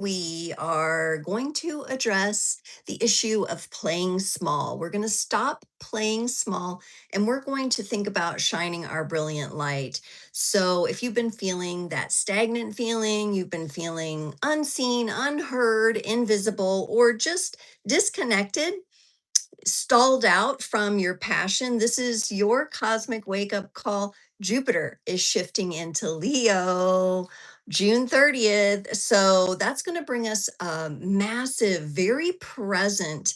We are going to address the issue of playing small. We're going to stop playing small and we're going to think about shining our brilliant light. So, if you've been feeling that stagnant feeling, you've been feeling unseen, unheard, invisible, or just disconnected, stalled out from your passion, this is your cosmic wake up call. Jupiter is shifting into Leo June 30th. So that's going to bring us a massive, very present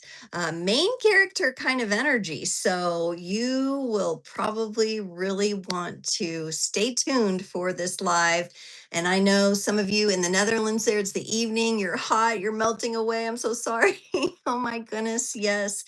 main character kind of energy. So you will probably really want to stay tuned for this live. And I know some of you in the Netherlands there, it's the evening, you're hot, you're melting away. I'm so sorry. Oh my goodness. Yes,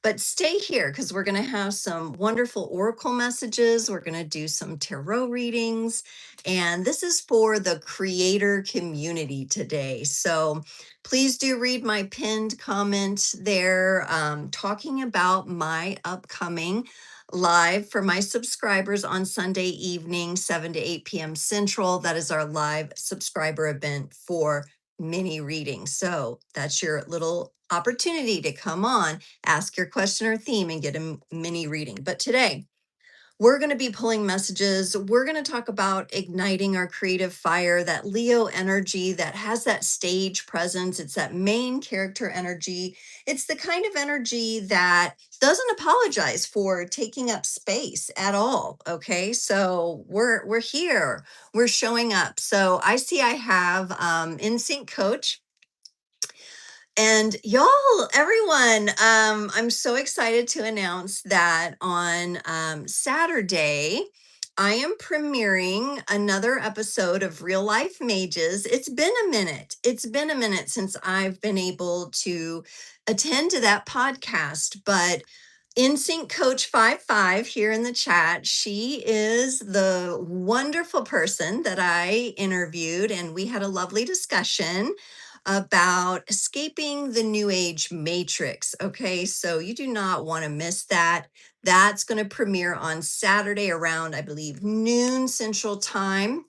but stay here because we're going to have some wonderful oracle messages. We're going to do some tarot readings. And this is for the creator community today. So please do read my pinned comment there, talking about my upcoming live for my subscribers on Sunday evening, 7 to 8 p.m. Central. That is our live subscriber event for mini readings. So that's your little opportunity to come on, ask your question or theme, and get a mini reading. But today, we're going to be pulling messages. We're going to talk about igniting our creative fire, that Leo energy that has that stage presence. It's that main character energy. It's the kind of energy that doesn't apologize for taking up space at all. Okay, so we're here. We're showing up. So I see I have In Sync Coach. And y'all, everyone, I'm so excited to announce that on Saturday, I am premiering another episode of Real Life Mages. It's been a minute. It's been a minute since I've been able to attend to that podcast, but InSync Coach 55 here in the chat, she is the wonderful person that I interviewed, and we had a lovely discussion about escaping the new age matrix. Okay, so you do not want to miss that. That's going to premiere on Saturday around, I believe, noon Central Time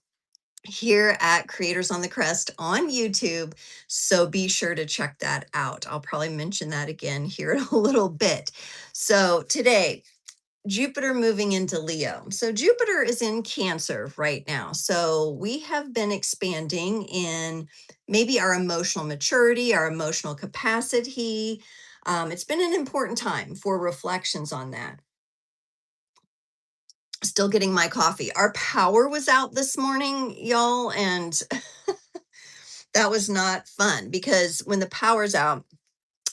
here at Creators on the Crest on YouTube. So be sure to check that out. I'll probably mention that again here in a little bit. So today, Jupiter moving into Leo. So Jupiter is in Cancer right now. So we have been expanding in maybe our emotional maturity, our emotional capacity. It's been an important time for reflections on that. Still getting my coffee. Our power was out this morning, y'all, and that was not fun because when the power's out,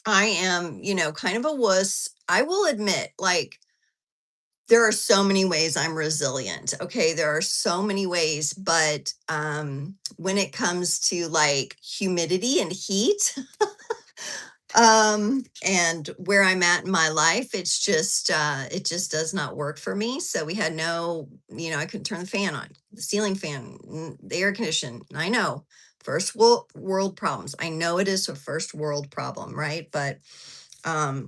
I am, kind of a wuss. I will admit, like, there are so many ways I'm resilient. Okay, there are so many ways, but when it comes to like humidity and heat, and where I'm at in my life, it just does not work for me. So we had no, I couldn't turn the fan on, the ceiling fan, the air condition. I know, first world problems. I know it is a first world problem, right? But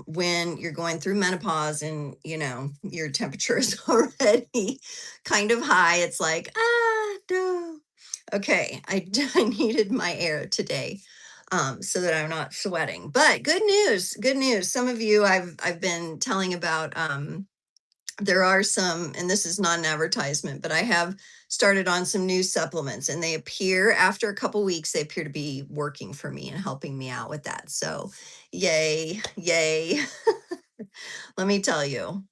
when you're going through menopause and your temperature is already kind of high, it's like, no. Okay, I needed my air today, so that I'm not sweating. But good news, good news. Some of you I've been telling about. There are some, and this is not an advertisement, but I have started on some new supplements, and they appear after a couple weeks, they appear to be working for me and helping me out with that. So, yay, yay. Let me tell you,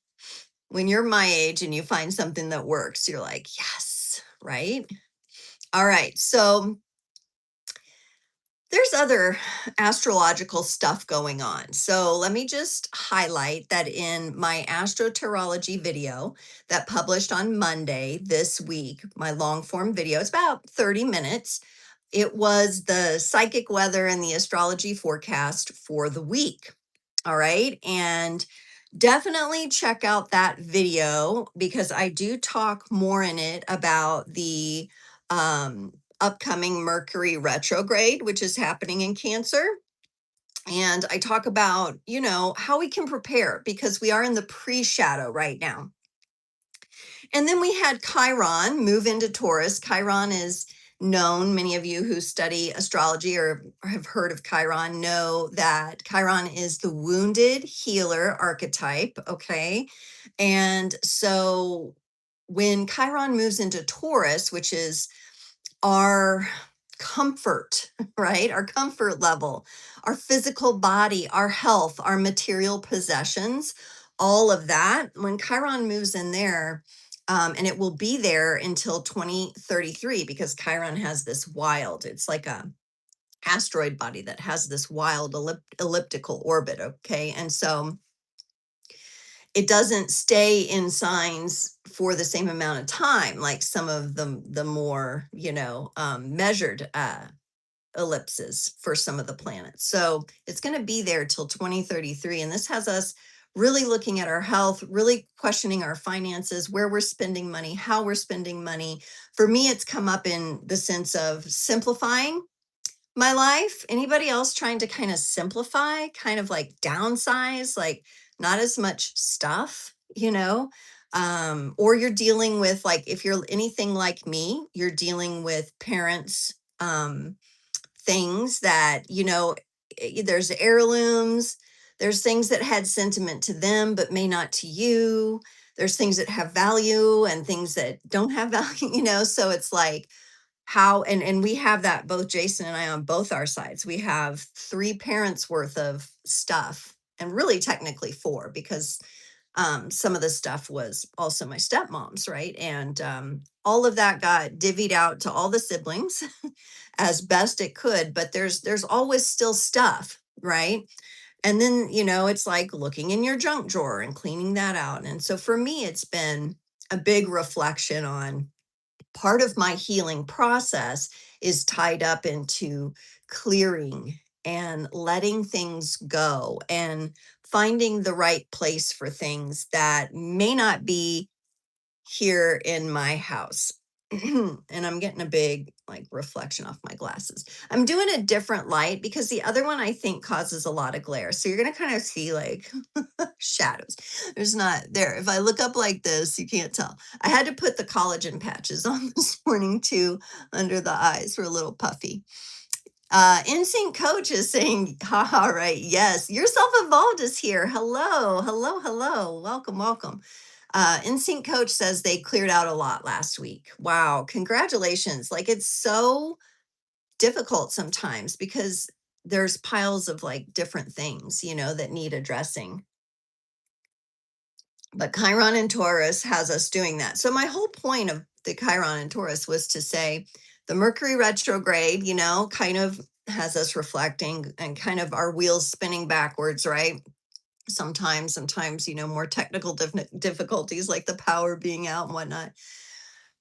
when you're my age and you find something that works, you're like, yes, right? All right. So, there's other astrological stuff going on. So let me just highlight that in my Astrotarology video that published on Monday this week, my long form video, it's about 30 minutes. It was the psychic weather and the astrology forecast for the week. All right. And definitely check out that video because I do talk more in it about the um, upcoming Mercury retrograde, which is happening in Cancer. And I talk about, how we can prepare because we are in the pre shadow right now. And then we had Chiron move into Taurus. Chiron is known, many of you who study astrology or have heard of Chiron know that Chiron is the wounded healer archetype. Okay. And so when Chiron moves into Taurus, which is our comfort, right? Our comfort level, our physical body, our health, our material possessions, all of that. When Chiron moves in there, and it will be there until 2033 because Chiron has this wild, it's like a asteroid body that has this wild elliptical orbit. Okay. And so it doesn't stay in signs for the same amount of time like some of the more measured ellipses for some of the planets. So it's going to be there till 2033, and this has us really looking at our health, really questioning our finances, where we're spending money, how we're spending money. For me, it's come up in the sense of simplifying my life. Anybody else trying to kind of simplify, kind of like downsize, like not as much stuff, or you're dealing with, like, if you're anything like me, you're dealing with parents things that, there's heirlooms, there's things that had sentiment to them but may not to you, there's things that have value and things that don't have value, so it's like, how, and we have that, both Jason and I, on both our sides. We have three parents worth of stuff, and really technically four, because some of the stuff was also my stepmom's, right? And all of that got divvied out to all the siblings as best it could, but there's always still stuff, right? And then, it's like looking in your junk drawer and cleaning that out. And so for me, it's been a big reflection on, part of my healing process is tied up into clearing and letting things go and finding the right place for things that may not be here in my house. And I'm getting a big like reflection off my glasses. I'm doing a different light because the other one I think causes a lot of glare. So you're going to kind of see like shadows. There's not there. If I look up like this, you can't tell. I had to put the collagen patches on this morning too, under the eyes for a little puffy. Insync coach is saying, haha, right. Yes, your self-evolved is here. Hello, hello, hello. Welcome, welcome. Insync coach says they cleared out a lot last week. Wow, congratulations. Like, it's so difficult sometimes because there's piles of like different things, that need addressing. But Chiron and Taurus has us doing that. So my whole point of the Chiron and Taurus was to say the Mercury retrograde, kind of has us reflecting and kind of our wheels spinning backwards, right? Sometimes, more technical difficulties like the power being out and whatnot.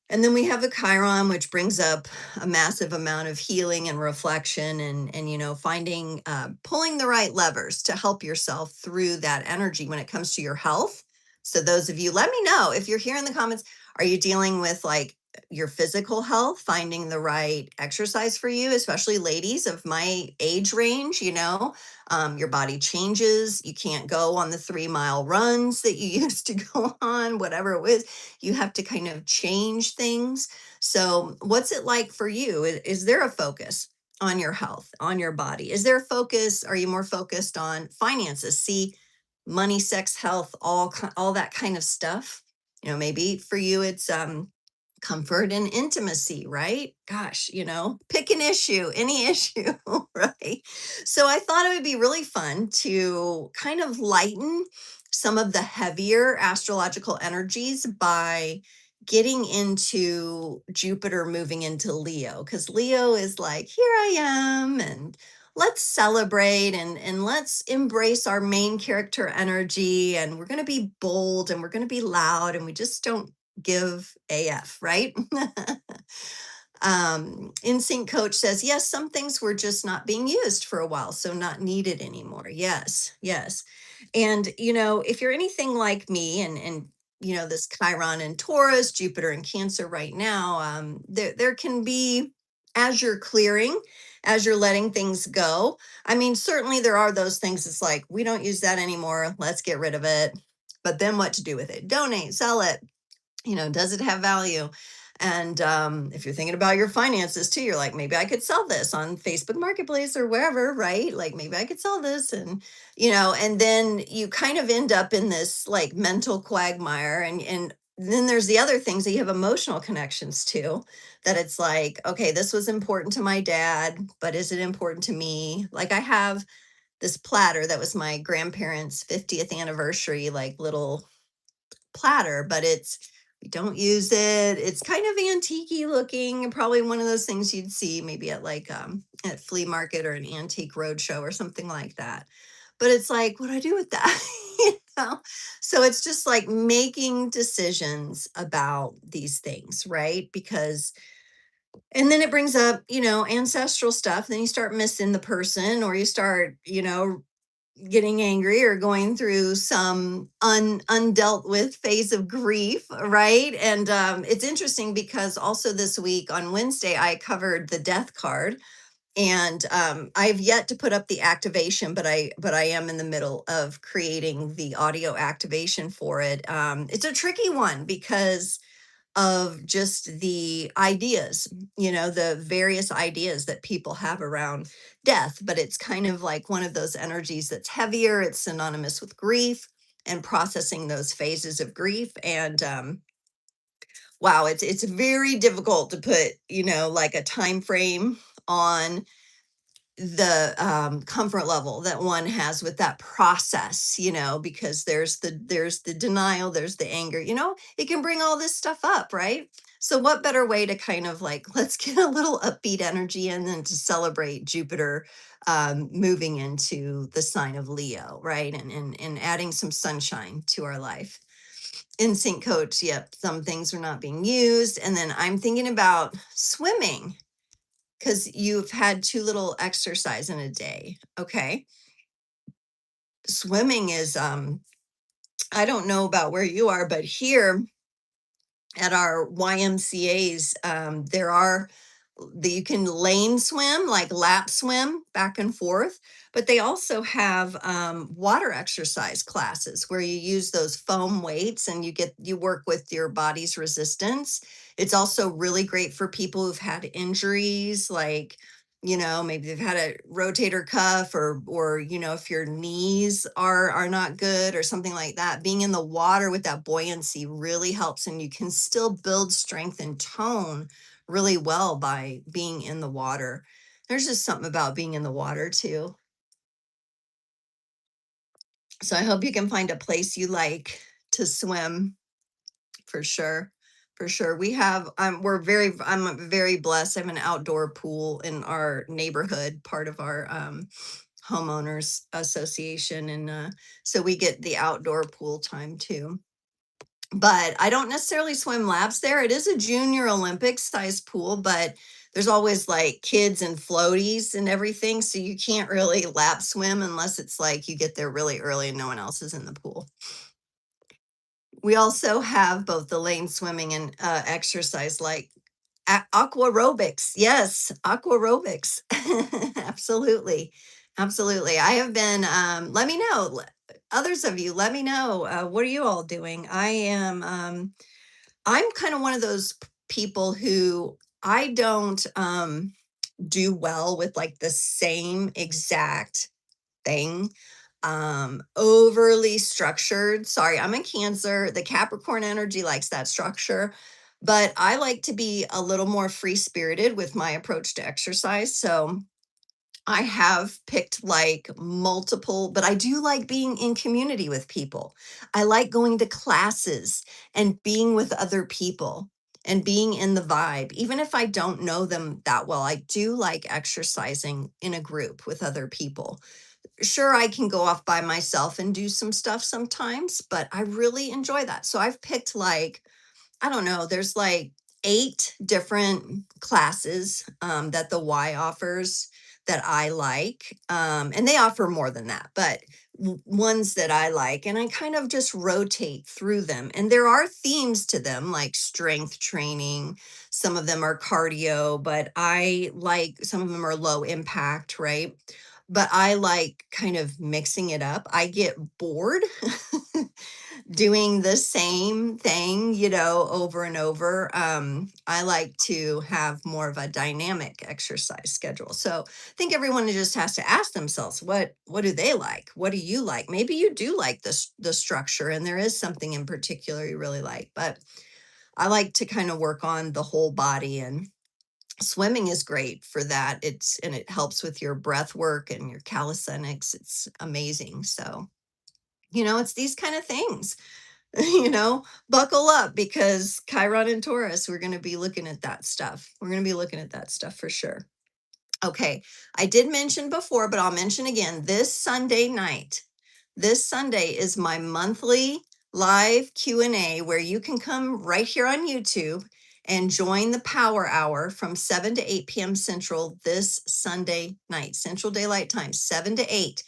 And then we have a Chiron, which brings up a massive amount of healing and reflection, and finding, pulling the right levers to help yourself through that energy when it comes to your health. So those of you, let me know if you're here in the comments. Are you dealing with like your physical health, finding the right exercise for you, especially ladies of my age range? Your body changes. You can't go on the 3-mile runs that you used to go on, whatever it was. You have to kind of change things. So, what's it like for you? Is there a focus on your health, on your body? Is there a focus? Are you more focused on finances? See, money, sex, health, all that kind of stuff. Maybe for you it's comfort and intimacy, right? Gosh, pick an issue, any issue, right? So I thought it would be really fun to kind of lighten some of the heavier astrological energies by getting into Jupiter moving into Leo, because Leo is like, here I am, and let's celebrate and let's embrace our main character energy, and we're going to be bold and we're going to be loud, and we just don't give AF, right? Insync coach says, yes, some things were just not being used for a while, so not needed anymore. Yes, yes. And if you're anything like me, and this Chiron and Taurus, Jupiter and Cancer right now, there can be, as you're clearing, as you're letting things go. I mean, certainly there are those things. It's like, we don't use that anymore. Let's get rid of it. But then what to do with it? Donate, sell it. Does it have value? And if you're thinking about your finances too, you're like, maybe I could sell this on Facebook Marketplace or wherever, right? Like maybe I could sell this, and and then you kind of end up in this like mental quagmire, and then there's the other things that you have emotional connections to, that it's like, okay, this was important to my dad, but is it important to me? Like I have this platter that was my grandparents' 50th anniversary, like little platter, but we don't use it. It's kind of antique looking, probably one of those things you'd see maybe at like at flea market or an antique roadshow or something like that. But it's like, what do I do with that? you know? So it's just like making decisions about these things, right? Because and then it brings up, ancestral stuff. Then you start missing the person, or you start, getting angry or going through some undealt with phase of grief, right? And it's interesting because also this week on Wednesday I covered the death card, and I've yet to put up the activation, but I am in the middle of creating the audio activation for it. It's a tricky one because of just the ideas, the various ideas that people have around death. But it's kind of like one of those energies that's heavier. It's synonymous with grief and processing those phases of grief. And wow, it's very difficult to put, like a time frame on the comfort level that one has with that process, because there's the denial, there's the anger, it can bring all this stuff up, right? So what better way to kind of like let's get a little upbeat energy and then to celebrate Jupiter moving into the sign of Leo, right? And adding some sunshine to our life. Instinct coach, yep, some things are not being used. And then I'm thinking about swimming because you've had too little exercise in a day. Okay. Swimming is I don't know about where you are, but here at our YMCA's, there are you can lane swim, like lap swim back and forth, but they also have water exercise classes where you use those foam weights and you work with your body's resistance. It's also really great for people who've had injuries, like maybe they've had a rotator cuff, or if your knees are not good or something like that. Being in the water with that buoyancy really helps, and you can still build strength and tone really well by being in the water. There's just something about being in the water too. So I hope you can find a place you like to swim, for sure. For sure. I'm very blessed. I have an outdoor pool in our neighborhood, part of our homeowners association. And so we get the outdoor pool time too. But I don't necessarily swim laps there. It is a junior Olympics size pool, but there's always like kids and floaties and everything. So you can't really lap swim unless it's like you get there really early and no one else is in the pool. We also have both the lane swimming and exercise like aquarobics. Yes, aquarobics. Absolutely. Absolutely. I have been, let me know, others of you, let me know. What are you all doing? I'm kind of one of those people who I don't do well with like the same exact thing, overly structured. Sorry, I'm a Cancer. The Capricorn energy likes that structure, but I like to be a little more free spirited with my approach to exercise. So I have picked like multiple, but I do like being in community with people. I like going to classes and being with other people and being in the vibe. Even if I don't know them that well, I do like exercising in a group with other people. Sure, I can go off by myself and do some stuff sometimes, but I really enjoy that. So I've picked like, I don't know, there's like 8 different classes that the Y offers that I like. And they offer more than that, but ones that I like. And I kind of just rotate through them. And there are themes to them, like strength training. Some of them are cardio, but I like some of them are low impact, right? But I like kind of mixing it up. I get bored doing the same thing, over and over. I like to have more of a dynamic exercise schedule. So I think everyone just has to ask themselves, what do they like? What do you like? Maybe you do like the structure, and there is something in particular you really like. But I like to kind of work on the whole body, and swimming is great for that. It helps with your breath work and your calisthenics. It's amazing. So, it's these kind of things. Buckle up, because Chiron and Taurus, we're going to be looking at that stuff. We're going to be looking at that stuff for sure. Okay, I did mention before, but I'll mention again, this Sunday night. This Sunday is my monthly live Q&A, where you can come right here on YouTube and join the Power Hour from 7 to 8 p.m. Central this Sunday night, Central Daylight Time, 7 to 8,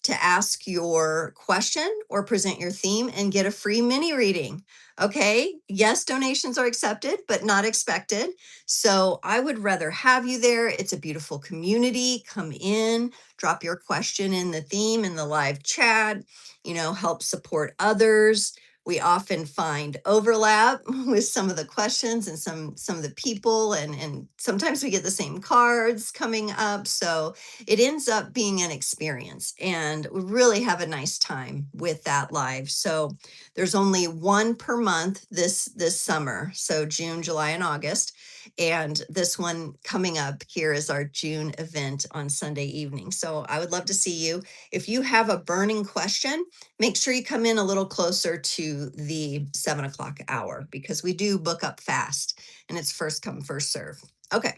to ask your question or present your theme and get a free mini reading. Okay, yes, donations are accepted, but not expected. So I would rather have you there. It's a beautiful community. Come in, drop your question in the theme in the live chat, help support others. We often find overlap with some of the questions and some of the people, and sometimes we get the same cards coming up. So it ends up being an experience, and we really have a nice time with that live. So there's only one per month this summer. So June, July, and August. And this one coming up here is our June event on Sunday evening. So I would love to see you. If you have a burning question, make sure you come in a little closer to the 7 o'clock hour, because we do book up fast and it's first come, first serve. Okay.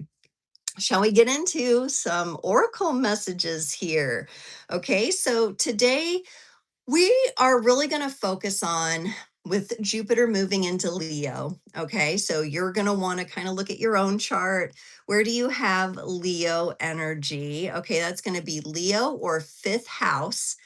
Shall we get into some oracle messages here? Okay. So today we are really going to focus on, with Jupiter moving into Leo. Okay, so you're going to want to kind of look at your own chart. Where do you have Leo energy? Okay, that's going to be Leo or fifth house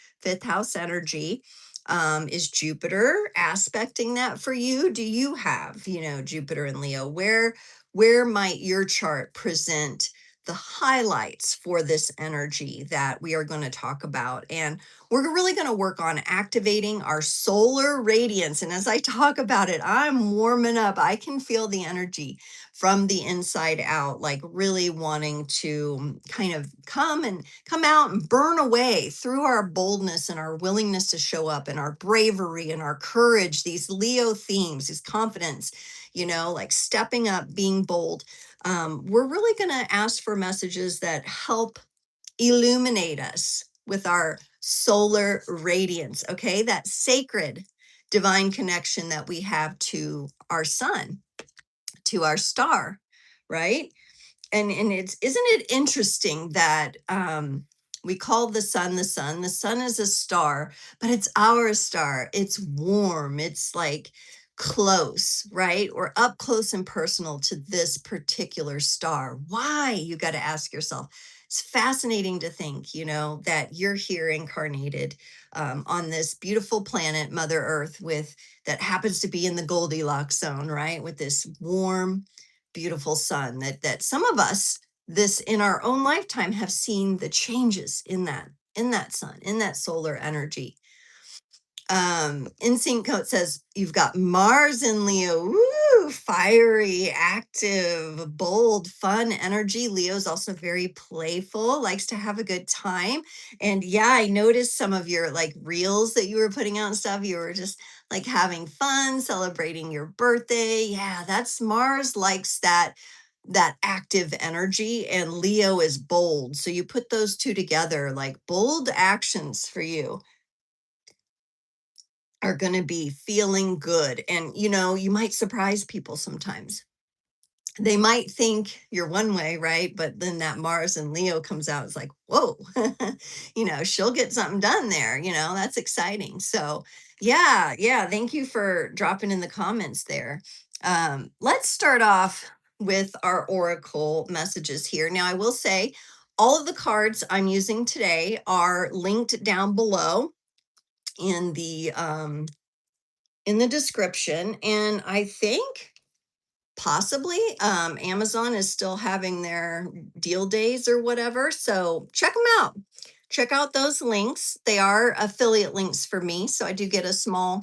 energy. Is Jupiter aspecting that for you? Do you have, Jupiter and Leo? Where might your chart present the highlights for this energy that we are going to talk about? And we're really going to work on activating our solar radiance. And as I talk about it, I'm warming up. I can feel the energy from the inside out, like really wanting to kind of come out and burn away through our boldness and our willingness to show up and our bravery and our courage, these Leo themes, these confidence, like stepping up, being bold. We're really going to ask for messages that help illuminate us with our solar radiance, okay? That sacred divine connection that we have to our sun, to our star, right? And it's, isn't it interesting that we call the sun the sun? The sun is a star, but it's our star. It's warm. It's like close, right? Or up close and personal to this particular star. Why? You got to ask yourself. It's fascinating to think, that you're here incarnated on this beautiful planet, Mother Earth, with that happens to be in the Goldilocks zone, right? With this warm, beautiful sun that some of us this in our own lifetime have seen the changes in that sun, in that solar energy. Instinct Coat says you've got Mars in Leo. Woo, fiery, active, bold, fun energy. Leo's also very playful, likes to have a good time. And yeah, I noticed some of your like reels that you were putting out and stuff. You were just like having fun, celebrating your birthday. Yeah, that's Mars likes that active energy, and Leo is bold. So you put those two together, like bold actions for you are going to be feeling good. And, you might surprise people sometimes. They might think you're one way, right? But then that Mars and Leo comes out. It's like, whoa, she'll get something done there. That's exciting. So, yeah, yeah. Thank you for dropping in the comments there. Let's start off with our oracle messages here. Now, I will say all of the cards I'm using today are linked down below in the description. And I think possibly Amazon is still having their deal days or whatever. So check them out. check out those links. They are affiliate links for me, so I do get a small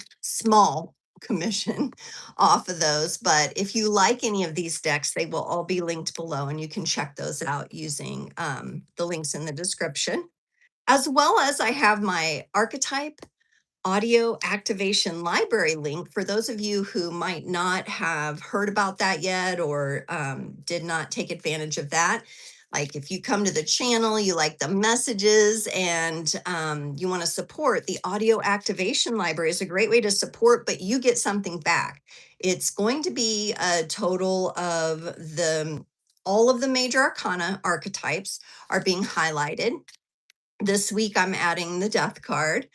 commission off of those. But if you like any of these decks, they will all be linked below, and you can check those out using the links in the description. As well as I have my archetype audio activation library link for those of you who might not have heard about that yet or did not take advantage of that. Like if you come to the channel, you like the messages and you want to support, the audio activation library is a great way to support, but you get something back. It's going to be a total of all of the major arcana archetypes are being highlighted. This week I'm adding the death card.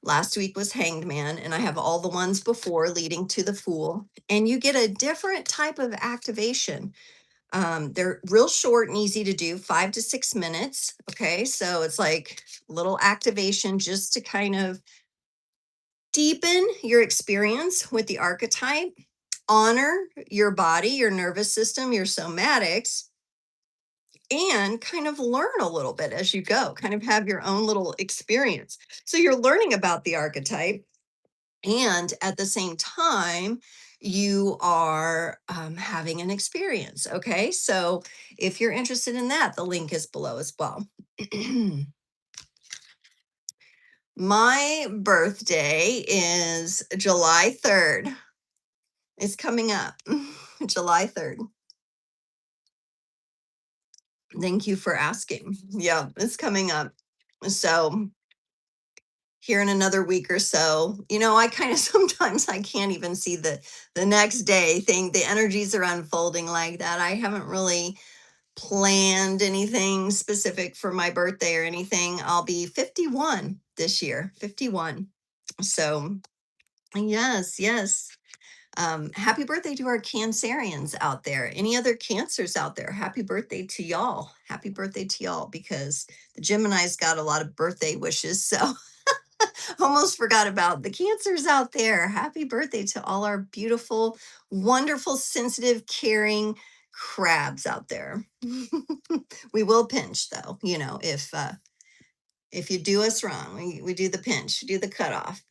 Last week was Hanged Man, and I have all the ones before leading to the Fool. And you get a different type of activation. They're real short and easy to do, 5 to 6 minutes. Okay, so it's like a little activation just to kind of deepen your experience with the archetype, honor your body, your nervous system, your somatics, and kind of learn a little bit as you go, kind of have your own little experience. So you're learning about the archetype, and at the same time, you are having an experience. Okay. So if you're interested in that, the link is below as well. My birthday is July 3rd. It's coming up. July 3rd. Thank you for asking. Yeah, it's coming up. So here in another week or so, I kind of sometimes I can't even see the next day thing. The energies are unfolding like that. I haven't really planned anything specific for my birthday or anything. I'll be 51 this year, 51. So yes, yes. Happy birthday to our Cancerians out there. Any other Cancers out there? Happy birthday to y'all. Happy birthday to y'all, because the Gemini's got a lot of birthday wishes. So almost forgot about the Cancers out there. Happy birthday to all our beautiful, wonderful, sensitive, caring crabs out there. We will pinch though, if you do us wrong, we do the pinch, do the cutoff.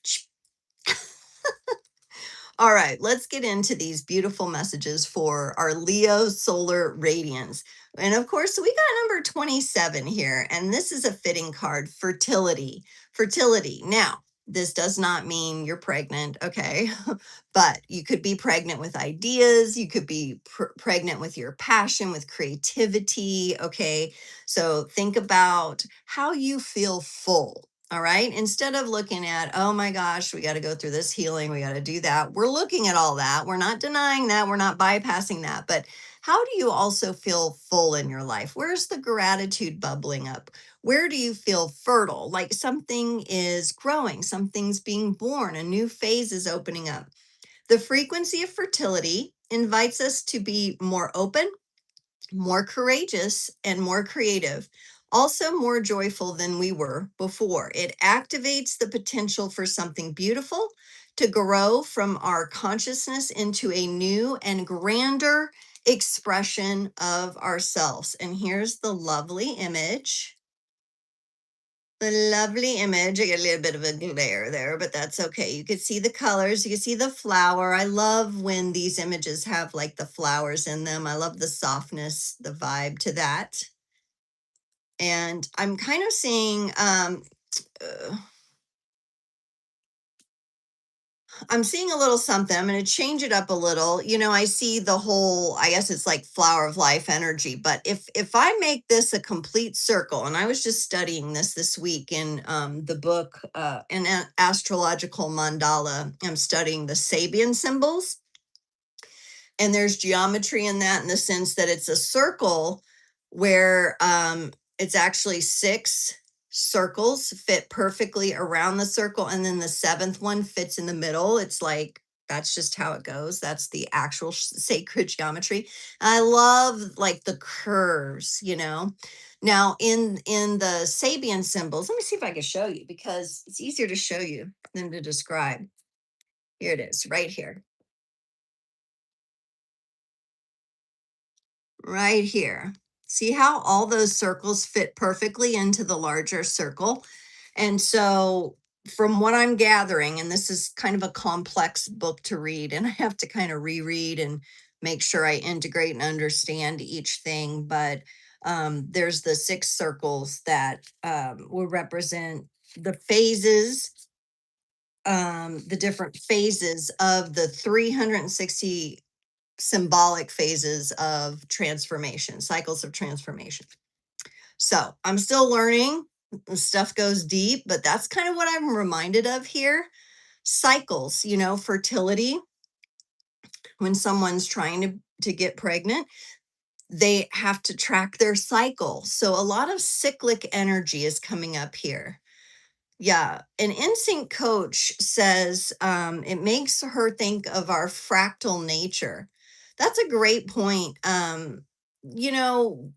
All right, let's get into these beautiful messages for our Leo solar radiance. And of course, we got number 27 here, and this is a fitting card, fertility. Fertility. Now, this does not mean you're pregnant, okay? But you could be pregnant with ideas, you could be pregnant with your passion, with creativity, okay? So think about how you feel full. All right. Instead of looking at, oh my gosh, we got to go through this healing, we got to do that. We're looking at all that. We're not denying that. We're not bypassing that. But how do you also feel full in your life? Where's the gratitude bubbling up? Where do you feel fertile? Like something is growing, something's being born, a new phase is opening up. The frequency of fertility invites us to be more open, more courageous, and more creative, also more joyful than we were before. It activates the potential for something beautiful to grow from our consciousness into a new and grander expression of ourselves. And here's the lovely image. The lovely image. I get a little bit of a glare there, but that's okay. You can see the colors. You can see the flower. I love when these images have like the flowers in them. I love the softness, the vibe to that. And I'm kind of seeing, uh, I'm seeing a little something. I'm going to change it up a little. I see the whole, I guess it's like flower of life energy. But if I make this a complete circle, and I was just studying this week in the book, an astrological mandala, I'm studying the Sabian symbols. And there's geometry in that, in the sense that it's a circle where it's actually 6 circles fit perfectly around the circle, and then the 7th one fits in the middle. It's like that's just how it goes. That's the actual sacred geometry. I love like the curves. Now in the Sabian symbols, let me see if I can show you, because it's easier to show you than to describe. Here it is, right here. Right here. See how all those circles fit perfectly into the larger circle? And so, from what I'm gathering, and this is kind of a complex book to read, and I have to kind of reread and make sure I integrate and understand each thing. But there's the six circles that will represent the phases, the different phases of the 360 symbolic phases of transformation, cycles of transformation. So I'm still learning. Stuff goes deep, but that's kind of what I'm reminded of here. Cycles, fertility, when someone's trying to get pregnant, they have to track their cycle. So a lot of cyclic energy is coming up here. Yeah, an instinct coach says it makes her think of our fractal nature. That's a great point. You know,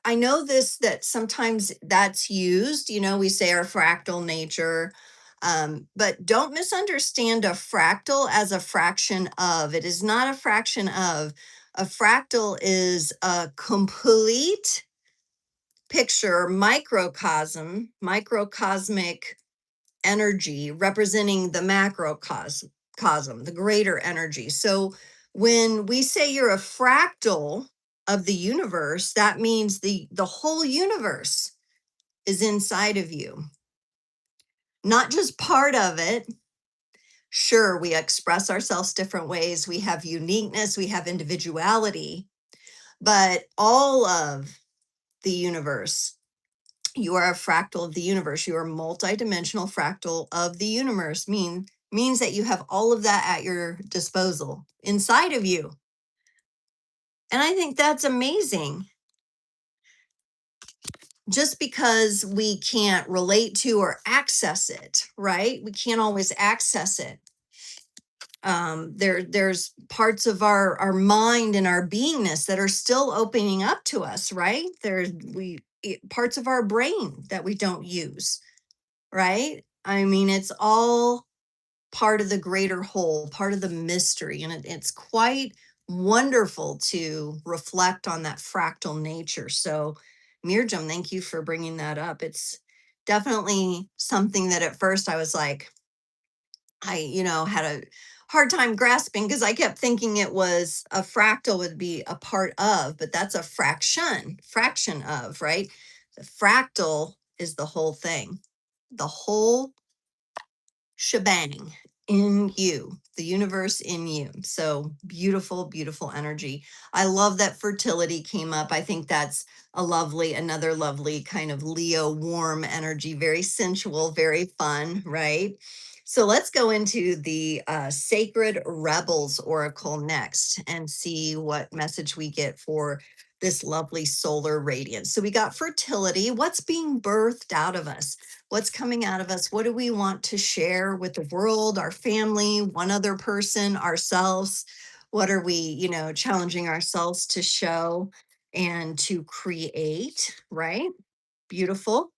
I know this, that sometimes that's used, we say our fractal nature, but don't misunderstand a fractal as a fraction of. It is not a fraction of. A fractal is a complete picture, microcosmic energy representing the macrocosm, the greater energy. So when we say you're a fractal of the universe, that means the whole universe is inside of you, not just part of it. Sure, we express ourselves different ways. We have uniqueness, we have individuality, but all of the universe. You are a fractal of the universe. You are a multidimensional fractal of the universe. Means that you have all of that at your disposal inside of you. And I think that's amazing. Just because we can't relate to or access it, right? We can't always access it. There's parts of our mind and our beingness that are still opening up to us, right? Parts of our brain that we don't use, right? I mean, it's all part of the greater whole, part of the mystery. And it's quite wonderful to reflect on that fractal nature. So, Mirjam, thank you for bringing that up. It's definitely something that at first I was like, had a hard time grasping because I kept thinking it was a fractal would be a part of, but that's a fraction of, right? The fractal is the whole thing, the whole shebang in you, the universe in you. So beautiful, beautiful energy. I love that fertility came up. I think that's another lovely kind of Leo warm energy, very sensual, very fun, right? So let's go into the Sacred Rebels Oracle next and see what message we get for this lovely solar radiance. So we got fertility. What's being birthed out of us? What's coming out of us? What do we want to share with the world, our family, one other person, ourselves? What are we, challenging ourselves to show and to create, right? Beautiful.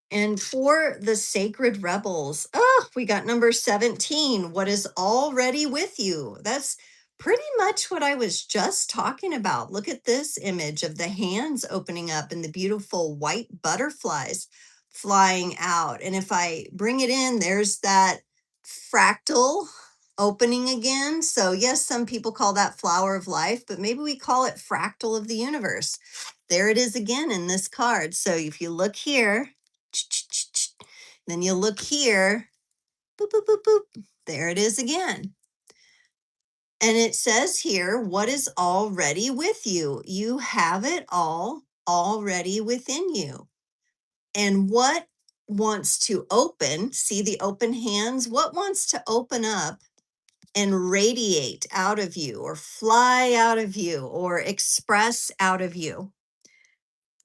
And for the sacred rebels, we got number 17. What is already with you? That's pretty much what I was just talking about. Look at this image of the hands opening up and the beautiful white butterflies flying out. And if I bring it in, there's that fractal opening again. So, yes, some people call that flower of life, but maybe we call it fractal of the universe. There it is again in this card. So, if you look here, then you look here, boop, boop, boop, boop. There it is again. And it says here, what is already with you? You have it all already within you. And what wants to open, see the open hands? What wants to open up and radiate out of you or fly out of you or express out of you?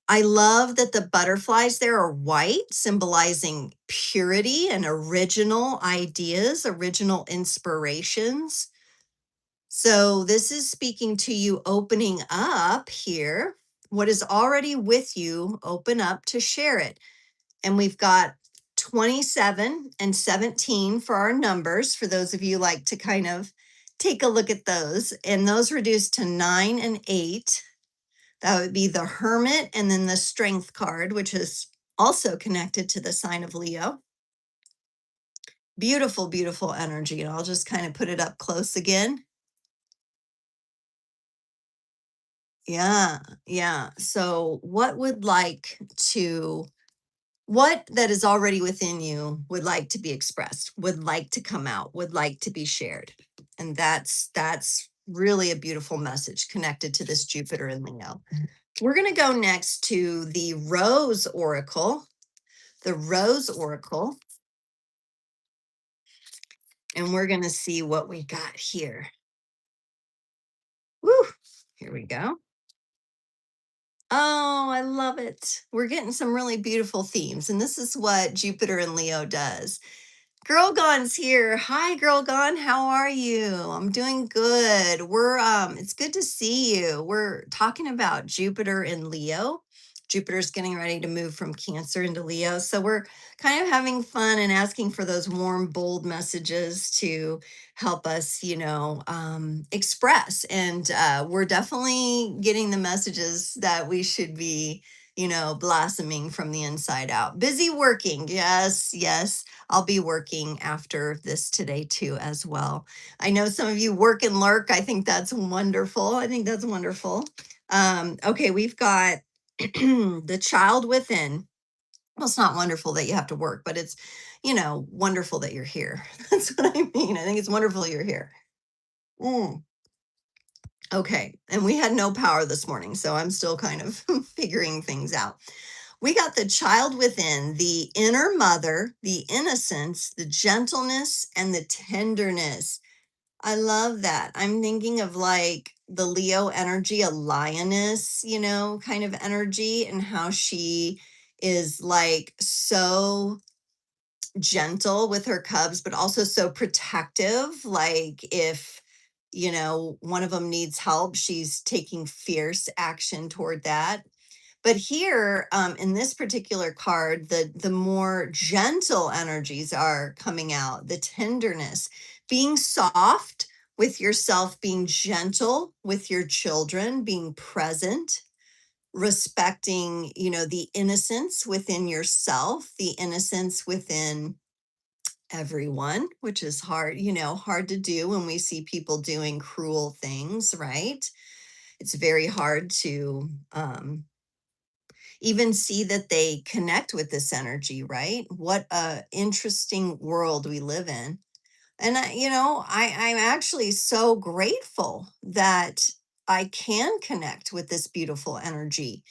I love that the butterflies there are white, symbolizing purity and original ideas, original inspirations. So, this is speaking to you opening up here. What is already with you, open up to share it. And we've got 27 and 17 for our numbers, for those of you like to kind of take a look at those. And those reduce to 9 and 8 That would be the Hermit, and then the Strength card, which is also connected to the sign of Leo. Beautiful, beautiful energy. And I'll just kind of put it up close again. Yeah, yeah. So, what that is already within you would like to be expressed, would like to come out, would like to be shared? And that's really a beautiful message connected to this Jupiter in Leo. We're going to go next to the Rose Oracle, the Rose Oracle, and we're going to see what we got here. Woo! Here we go. Oh, I love it. We're getting some really beautiful themes, and this is what Jupiter and Leo does. Girl Gone's here. Hi, Girl Gone. How are you? I'm doing good. It's good to see you. We're talking about Jupiter in Leo. Jupiter's getting ready to move from Cancer into Leo. So we're kind of having fun and asking for those warm, bold messages to help us, express. And we're definitely getting the messages that we should be, blossoming from the inside out. Busy working. Yes, yes. I'll be working after this today too, as well. I know some of you work and lurk. I think that's wonderful. I think that's wonderful. Okay, we've got the child within. Well, it's not wonderful that you have to work, but it's, wonderful that you're here. That's what I mean. I think it's wonderful you're here. Mm, okay. And we had no power this morning, so I'm still kind of figuring things out. We got the child within, the inner mother, the innocence, the gentleness, and the tenderness. I love that. I'm thinking of like the Leo energy, a lioness, kind of energy, and how she is like so gentle with her cubs, but also so protective. Like if, one of them needs help, she's taking fierce action toward that. But here, in this particular card, the more gentle energies are coming out, the tenderness, being soft with yourself, being gentle with your children, being present, respecting, the innocence within yourself, the innocence within everyone, which is hard, hard to do when we see people doing cruel things, right? It's very hard to even see that they connect with this energy, right? What a interesting world we live in. And I'm actually so grateful that I can connect with this beautiful energy.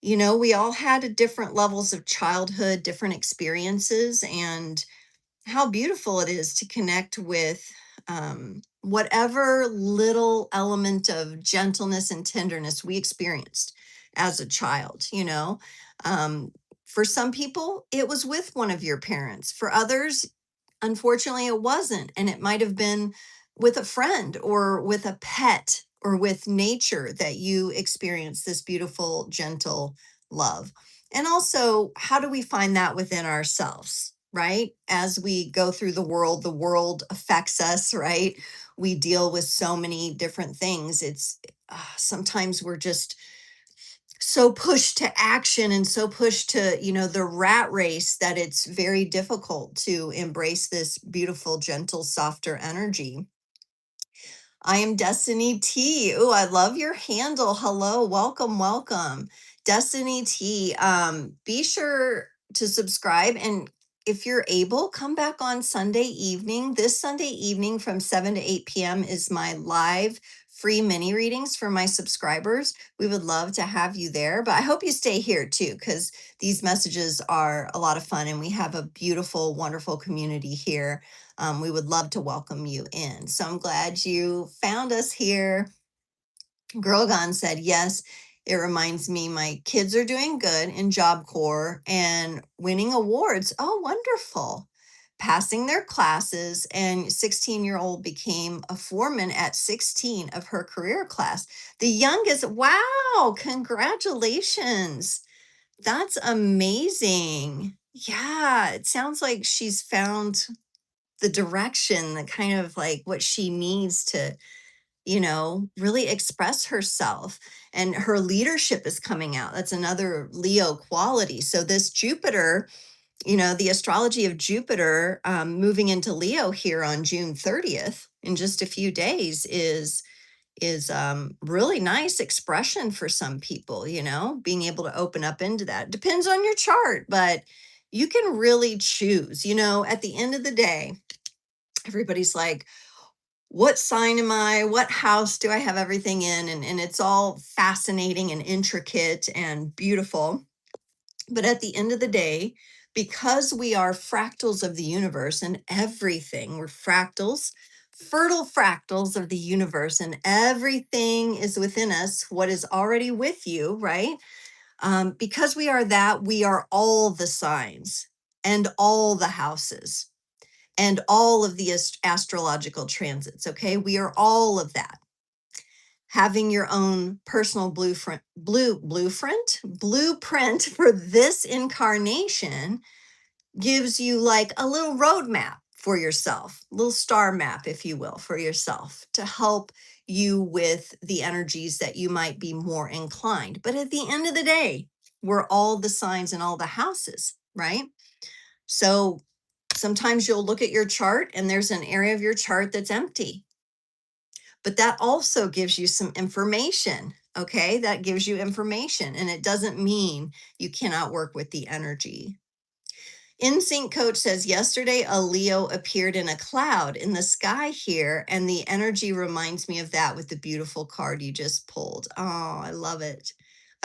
We all had different levels of childhood, different experiences, and how beautiful it is to connect with whatever little element of gentleness and tenderness we experienced as a child. Um, for some people, it was with one of your parents. For others, unfortunately, it wasn't. And it might have been with a friend or with a pet or with nature that you experience this beautiful, gentle love. And also, how do we find that within ourselves, right? As we go through the world affects us, right? We deal with so many different things. It's sometimes we're just so pushed to action and so pushed to, the rat race that it's very difficult to embrace this beautiful, gentle, softer energy. I am Destiny T. Oh, I love your handle. Hello, welcome, welcome. Destiny T. Be sure to subscribe, and if you're able, come back on Sunday evening. This Sunday evening from 7 to 8 p.m. is my live free mini readings for my subscribers. We would love to have you there, but I hope you stay here too, because these messages are a lot of fun and we have a beautiful, wonderful community here. We would love to welcome you in. So I'm glad you found us here. Girl Gone said, yes, it reminds me my kids are doing good in Job Corps and winning awards. Oh, wonderful. Passing their classes, and 16-year-old became a foreman at 16 of her career class. The youngest, wow, congratulations. That's amazing. Yeah, it sounds like she's found the direction, the kind of like what she needs to really express herself. And her leadership is coming out. That's another Leo quality. So this Jupiter, the astrology of Jupiter moving into Leo here on June 30th in just a few days is really nice expression for some people, being able to open up into that. Depends on your chart, but you can really choose, at the end of the day. Everybody's like, what sign am I? What house do I have everything in? And it's all fascinating and intricate and beautiful. But at the end of the day, because we are fractals of the universe and everything, we're fractals, fertile fractals of the universe, and everything is within us, what is already with you, right? Because we are that, we are all the signs and all the houses and all of the astrological transits. Okay. We are all of that. Having your own personal blueprint for this incarnation gives you like a little roadmap for yourself, a little star map, if you will, for yourself to help you with the energies that you might be more inclined. But at the end of the day, we're all the signs and all the houses, right? So sometimes you'll look at your chart and there's an area of your chart that's empty, but that also gives you some information. Okay, that gives you information, and it doesn't mean you cannot work with the energy. InSync Coach says, yesterday a Leo appeared in a cloud in the sky here, and the energy reminds me of that with the beautiful card you just pulled. Oh, I love it.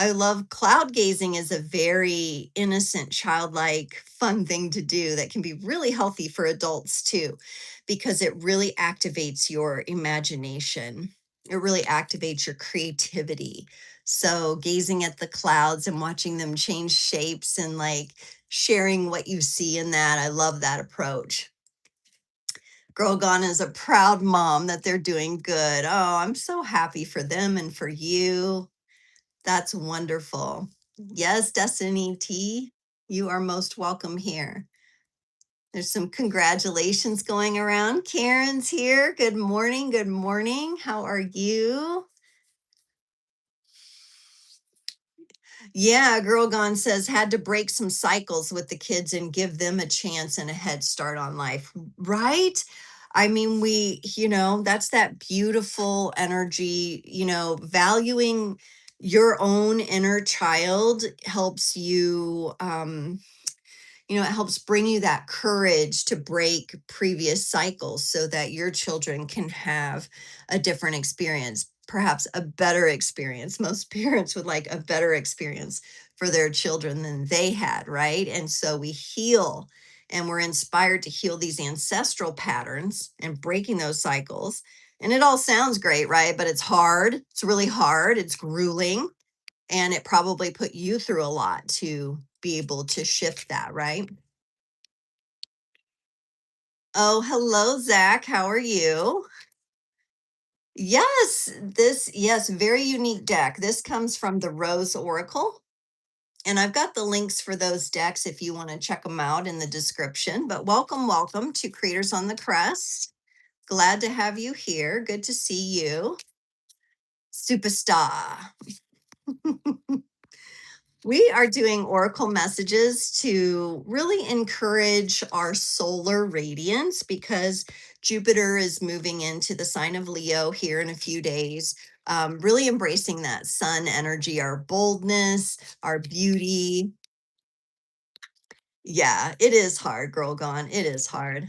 I love cloud gazing is a very innocent, childlike, fun thing to do that can be really healthy for adults too, because it really activates your imagination. It really activates your creativity. So gazing at the clouds and watching them change shapes and like sharing what you see in that. I love that approach. Girl Gone is a proud mom that they're doing good. Oh, I'm so happy for them and for you. That's wonderful. Yes, Destiny T, you are most welcome here. There's some congratulations going around. Karen's here. Good morning. Good morning. How are you? Yeah, Girl Gone says had to break some cycles with the kids and give them a chance and a head start on life, right? I mean, that's that beautiful energy, valuing your own inner child helps you it helps bring you that courage to break previous cycles so that your children can have a different experience, perhaps a better experience. Most parents would like a better experience for their children than they had, right? And so we heal and we're inspired to heal these ancestral patterns and breaking those cycles. And it all sounds great, right? But it's hard. It's really hard. It's grueling. And it probably put you through a lot to be able to shift that, right? Oh, hello, Zach. How are you? Yes, very unique deck. This comes from the Rose Oracle. And I've got the links for those decks if you want to check them out in the description. But welcome to Creators on the Crest. Glad to have you here. Good to see you. Superstar. We are doing oracle messages to really encourage our solar radiance because Jupiter is moving into the sign of Leo here in a few days. Really embracing that sun energy, our boldness, our beauty. Yeah, it is hard, Girl Gone. It is hard.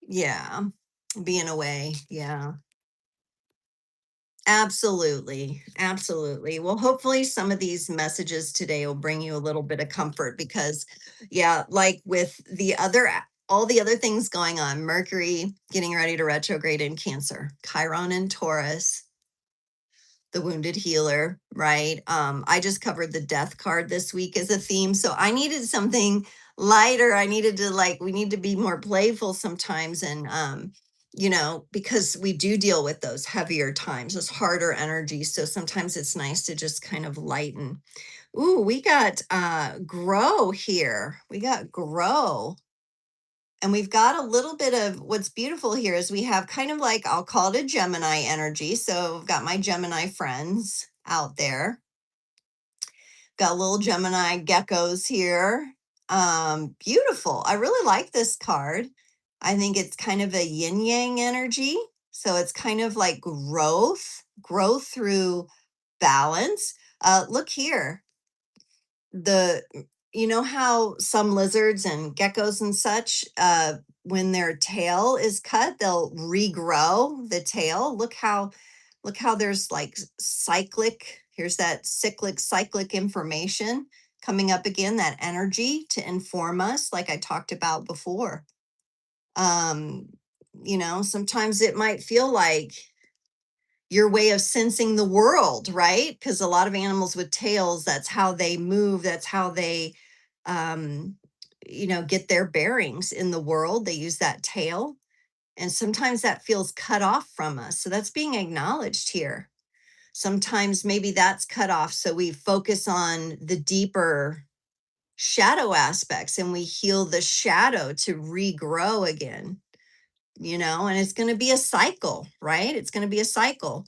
Yeah, being away. Yeah. Absolutely. Absolutely. Well, hopefully some of these messages today will bring you a little bit of comfort because yeah, like with all the other things going on, Mercury getting ready to retrograde in Cancer, Chiron in Taurus, the wounded healer, right? I just covered the death card this week as a theme. So I needed something lighter. I needed to we need to be more playful sometimes. And, because we do deal with those heavier times, those harder energies. So sometimes it's nice to just kind of lighten. Ooh, we got Grow here. We got Grow. And we've got a little bit of what's beautiful here is we have kind of like, I'll call it a Gemini energy. So I've got my Gemini friends out there. Got little Gemini geckos here. Beautiful. I really like this card. I think it's kind of a yin yang energy. So it's kind of like growth through balance. Look here. The you know how some lizards and geckos and such, when their tail is cut, they'll regrow the tail. Look how there's like cyclic, here's that cyclic information coming up again, that energy to inform us, like I talked about before. um Sometimes it might feel like your way of sensing the world, right? Because a lot of animals with tails, that's how they move, that's how they um get their bearings in the world. They use that tail, and sometimes that feels cut off from us, so that's being acknowledged here. Sometimes maybe that's cut off, so we focus on the deeper shadow aspects and we heal the shadow to regrow again. And it's going to be a cycle, right? It's going to be a cycle.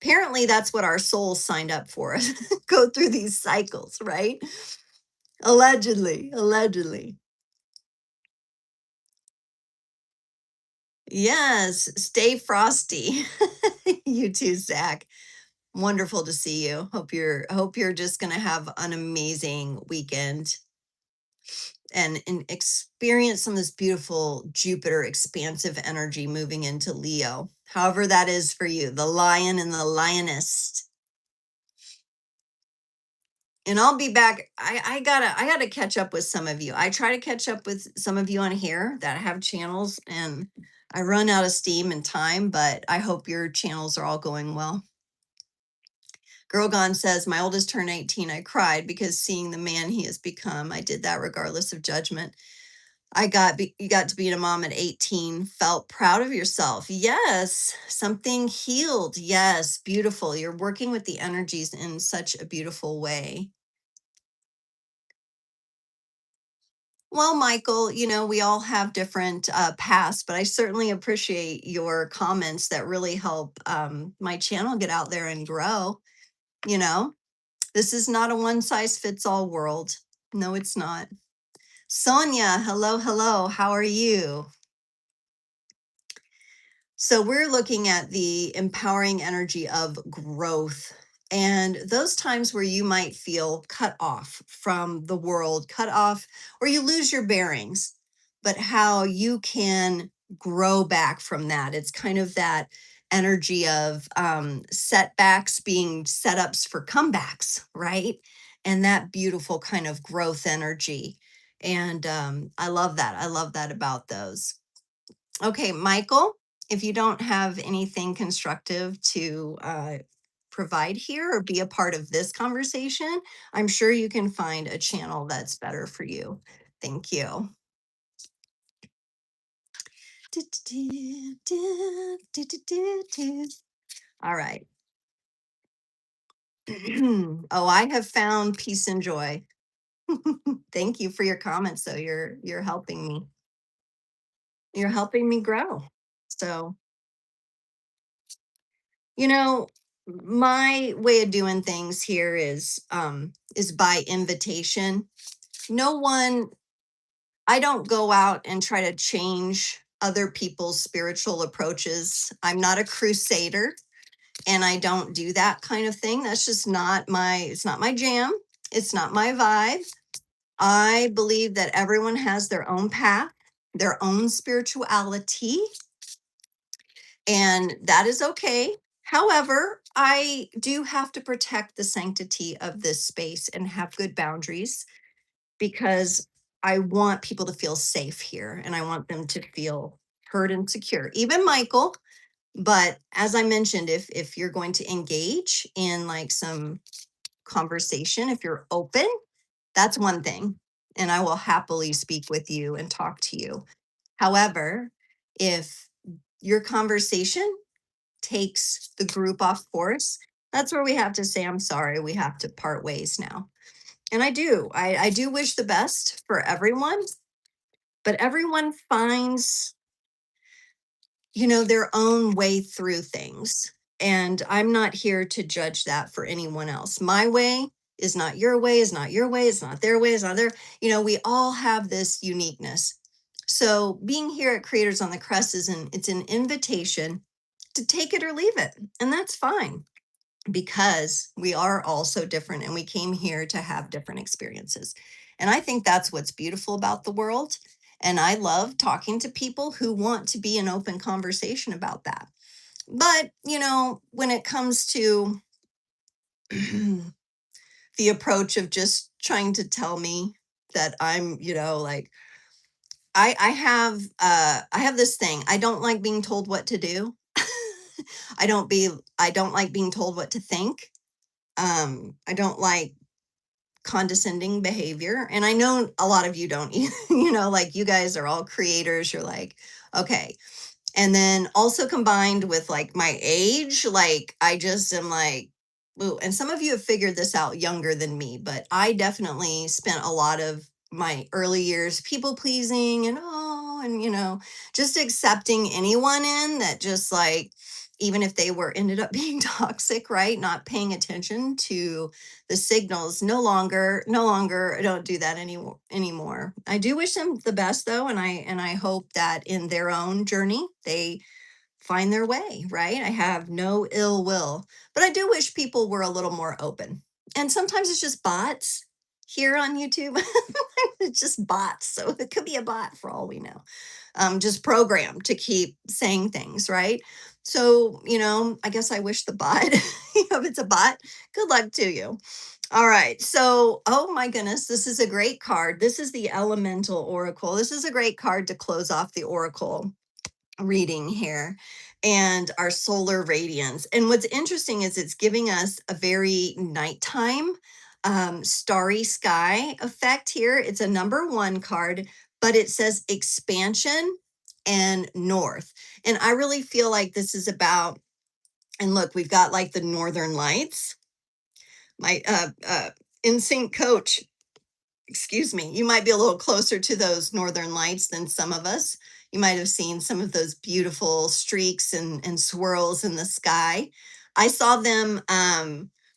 Apparently, that's what our souls signed up for us. Go through these cycles, right? Allegedly. Yes, stay frosty. You too, Zach. Wonderful to see you. Hope you're just going to have an amazing weekend and experience some of this beautiful Jupiter expansive energy moving into Leo. However that is for you, the lion and the lioness. And I'll be back. I gotta catch up with some of you. I try to catch up with some of you on here that have channels, and I run out of steam and time, but I hope your channels are all going well. Girl Gone says, my oldest turned 18. I cried because seeing the man he has become. I did that regardless of judgment. You got to be a mom at 18, felt proud of yourself. Yes, something healed. Yes, beautiful. You're working with the energies in such a beautiful way. Well, Michael, we all have different paths, but I certainly appreciate your comments that really help my channel get out there and grow. You know, this is not a one size fits all world. No, it's not. Sonia, hello, hello. How are you? So we're looking at the empowering energy of growth and those times where you might feel cut off from the world, cut off, or you lose your bearings, but how you can grow back from that. It's kind of that energy of setbacks being setups for comebacks, right? And that beautiful kind of growth energy. And I love that. I love that about those. Okay, Michael, if you don't have anything constructive to provide here or be a part of this conversation, I'm sure you can find a channel that's better for you. Thank you. All right. Oh, I have found peace and joy. Thank you for your comments, though. You're helping me. You're helping me grow. So, you know, my way of doing things here is by invitation. No one I don't go out and try to change other people's spiritual approaches. I'm not a crusader and I don't do that kind of thing. That's just not it's not my jam. It's not my vibe. I believe that everyone has their own path, their own spirituality, and that is okay. However, I do have to protect the sanctity of this space and have good boundaries because I want people to feel safe here and I want them to feel heard and secure. Even Michael, but as I mentioned, if you're going to engage in like some conversation, if you're open, that's one thing, and I will happily speak with you and talk to you. However, if your conversation takes the group off course, that's where we have to say, I'm sorry, we have to part ways now. And I do wish the best for everyone. but everyone finds, you know, their own way through things. And I'm not here to judge that for anyone else. My way is not your way, is not your way, it's not their way, it's not their, you know, we all have this uniqueness. So being here at Creators on the Crest is it's an invitation to take it or leave it. And that's fine because we are all so different and we came here to have different experiences. And I think that's what's beautiful about the world. And I love talking to people who want to be in open conversation about that. But, you know, when it comes to the approach of just trying to tell me that I'm, you know, like I have this thing. I don't like being told what to do. I don't like being told what to think. I don't like condescending behavior. And I know a lot of you don't, you know, like you guys are all creators. You're like, okay. And then also combined with like my age, like I just am like, ooh, and some of you have figured this out younger than me, but I definitely spent a lot of my early years people pleasing and and you know, just accepting anyone in that just like even if they were ended up being toxic, right? Not paying attention to the signals. No longer I don't do that anymore. I do wish them the best though, and I hope that in their own journey they find their way, right? I have no ill will, but I do wish people were a little more open. And sometimes it's just bots here on YouTube. It's just bots. So it could be a bot for all we know. Just programmed to keep saying things, right? So, you know, I guess I wish the bot, if it's a bot, good luck to you. All right. So, oh my goodness, this is a great card. This is the Elemental Oracle. This is a great card to close off the Oracle reading here and our solar radiance. And what's interesting is it's giving us a very nighttime, starry sky effect here. It's a number one card, but it says expansion and north. And I really feel like this is about, and look, we've got like the northern lights. My in sync coach, excuse me, you might be a little closer to those northern lights than some of us. You might have seen some of those beautiful streaks and swirls in the sky. I saw them.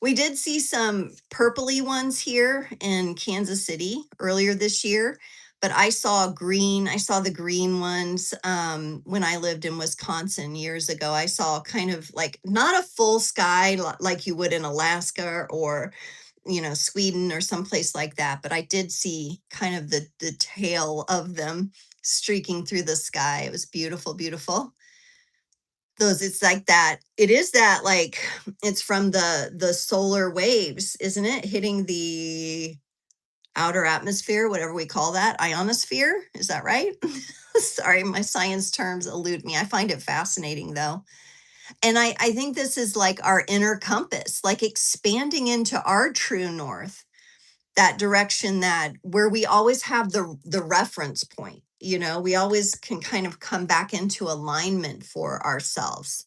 We did see some purpley ones here in Kansas City earlier this year, but I saw green. I saw the green ones when I lived in Wisconsin years ago. I saw kind of like not a full sky like you would in Alaska or you know, Sweden or someplace like that. But I did see kind of the tail of them streaking through the sky. It was beautiful, beautiful. Those, it's like that. It is that like it's from the solar waves, isn't it? Hitting the outer atmosphere, whatever we call that, ionosphere. Is that right? Sorry, my science terms elude me. I find it fascinating though. And I think this is like our inner compass, like expanding into our true north, that direction that where we always have the reference point, you know, we always can kind of come back into alignment for ourselves.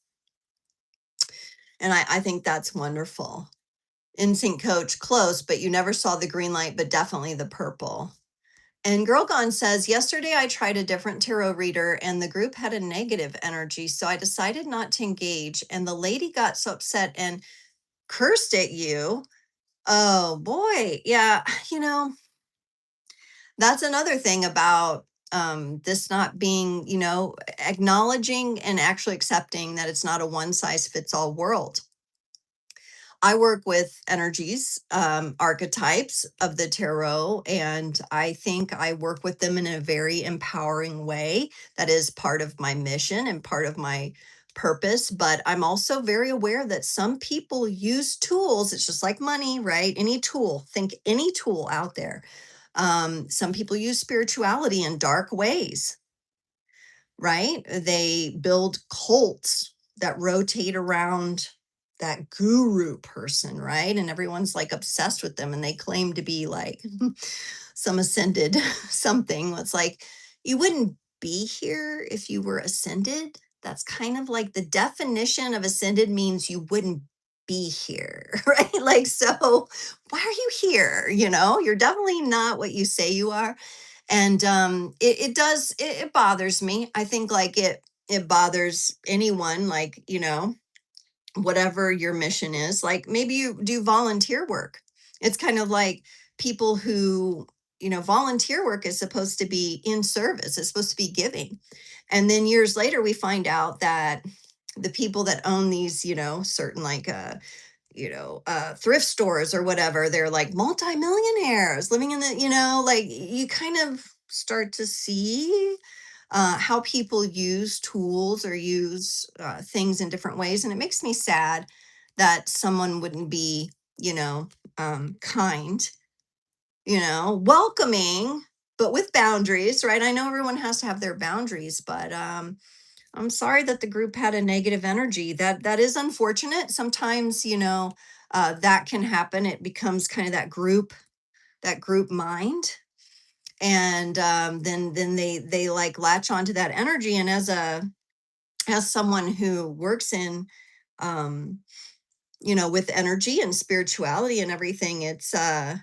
And I think that's wonderful. Instinct coach, close, but you never saw the green light, but definitely the purple. And Girl Gone says, yesterday I tried a different tarot reader and the group had a negative energy. So I decided not to engage. And the lady got so upset and cursed at you. Oh boy. Yeah. You know, that's another thing about this not being, you know, acknowledging and actually accepting that it's not a one size fits all world. I work with energies, archetypes of the tarot, and I think I work with them in a very empowering way. That is part of my mission and part of my purpose. But I'm also very aware that some people use tools. It's just like money, right? Any tool, think any tool out there. Some people use spirituality in dark ways, right? They build cults that rotate around that guru person, right? And everyone's like obsessed with them and they claim to be like some ascended something. It's like you wouldn't be here if you were ascended. That's kind of like the definition of ascended means you wouldn't be here, right? Like, so why are you here? You know, you're definitely not what you say you are. And it bothers me. I think like it bothers anyone, like, whatever your mission is. Like maybe you do volunteer work. It's kind of like people who, volunteer work is supposed to be in service, it's supposed to be giving. And then years later, we find out that the people that own these, certain like thrift stores or whatever, they're like multimillionaires living in the, like you kind of start to see how people use tools or use things in different ways. And it makes me sad that someone wouldn't be, kind, welcoming, but with boundaries, right? I know everyone has to have their boundaries, but I'm sorry that the group had a negative energy. That is unfortunate. Sometimes, that can happen. It becomes kind of that group mind, and then they like latch onto that energy. And as someone who works in, um, with energy and spirituality and everything, it's a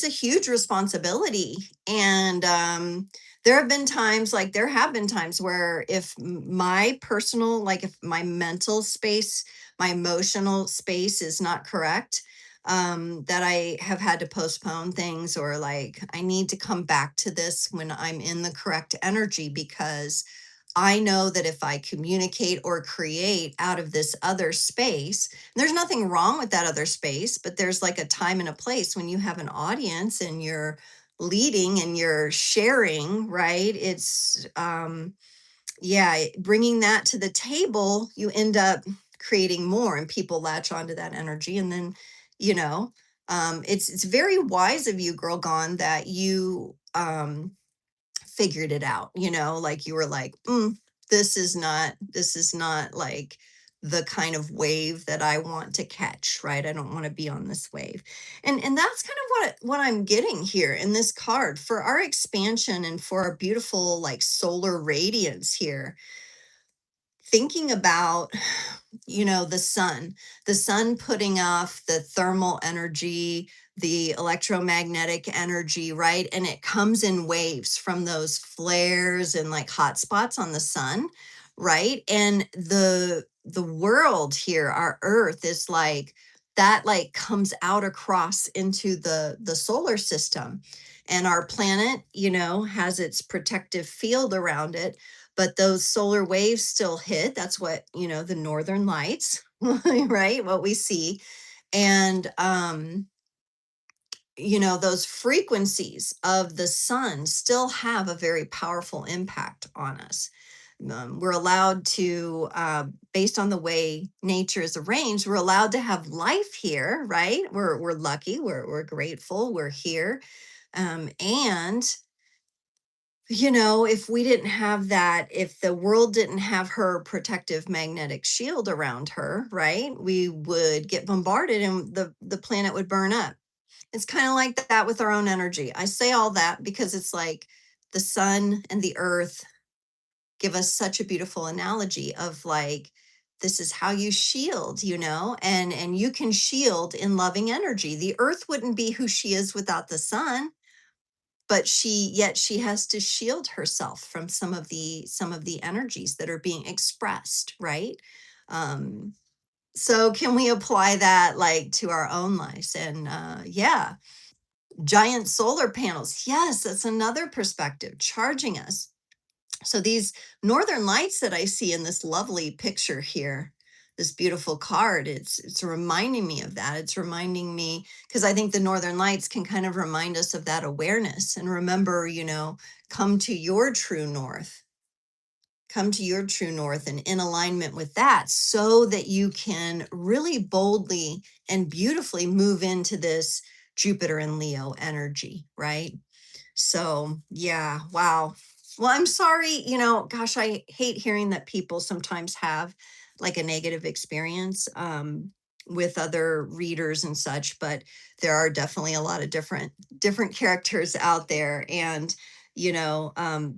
huge responsibility. And there have been times where if my personal, like if my mental space, my emotional space is not correct, that I have had to postpone things, or like I need to come back to this when I'm in the correct energy, because I know that if I communicate or create out of this other space, there's nothing wrong with that other space, but there's like a time and a place when you have an audience and you're leading and you're sharing, right? It's, yeah, bringing that to the table, you end up creating more and people latch onto that energy. And then, you know, it's very wise of you, Girl Gone, that you, figured it out, like you were like, this is not like the kind of wave that I want to catch, right? I don't want to be on this wave. And that's kind of what I'm getting here in this card for our expansion and for our beautiful like solar radiance here, thinking about, the sun putting off the thermal energy, the electromagnetic energy, right? And it comes in waves from those flares and like hot spots on the sun, right? And the world here, our earth, is like that, like comes out across into the solar system. And our planet, has its protective field around it, but those solar waves still hit. That's what, the northern lights, right? What we see. And, those frequencies of the sun still have a very powerful impact on us. We're allowed to, based on the way nature is arranged, we're allowed to have life here, right? We're lucky, we're grateful, we're here. And if we didn't have that, if the world didn't have her protective magnetic shield around her, right, we would get bombarded and the planet would burn up. It's kind of like that with our own energy. I say all that because it's like the sun and the earth give us such a beautiful analogy of like, this is how you shield, and you can shield in loving energy. The earth wouldn't be who she is without the sun, but she has to shield herself from some of the energies that are being expressed, right? um so can we apply that like to our own lives? And yeah, giant solar panels, yes, that's another perspective, charging us. So these northern lights that I see in this lovely picture here, this beautiful card, it's reminding me of that. It's reminding me, because I think the northern lights can kind of remind us of that awareness. And remember, come to your true north. Come to your true north and in alignment with that, so that you can really boldly and beautifully move into this Jupiter and Leo energy, right? So, yeah, wow. Well, I'm sorry, gosh, I hate hearing that people sometimes have like a negative experience, with other readers and such, but there are definitely a lot of different characters out there. And,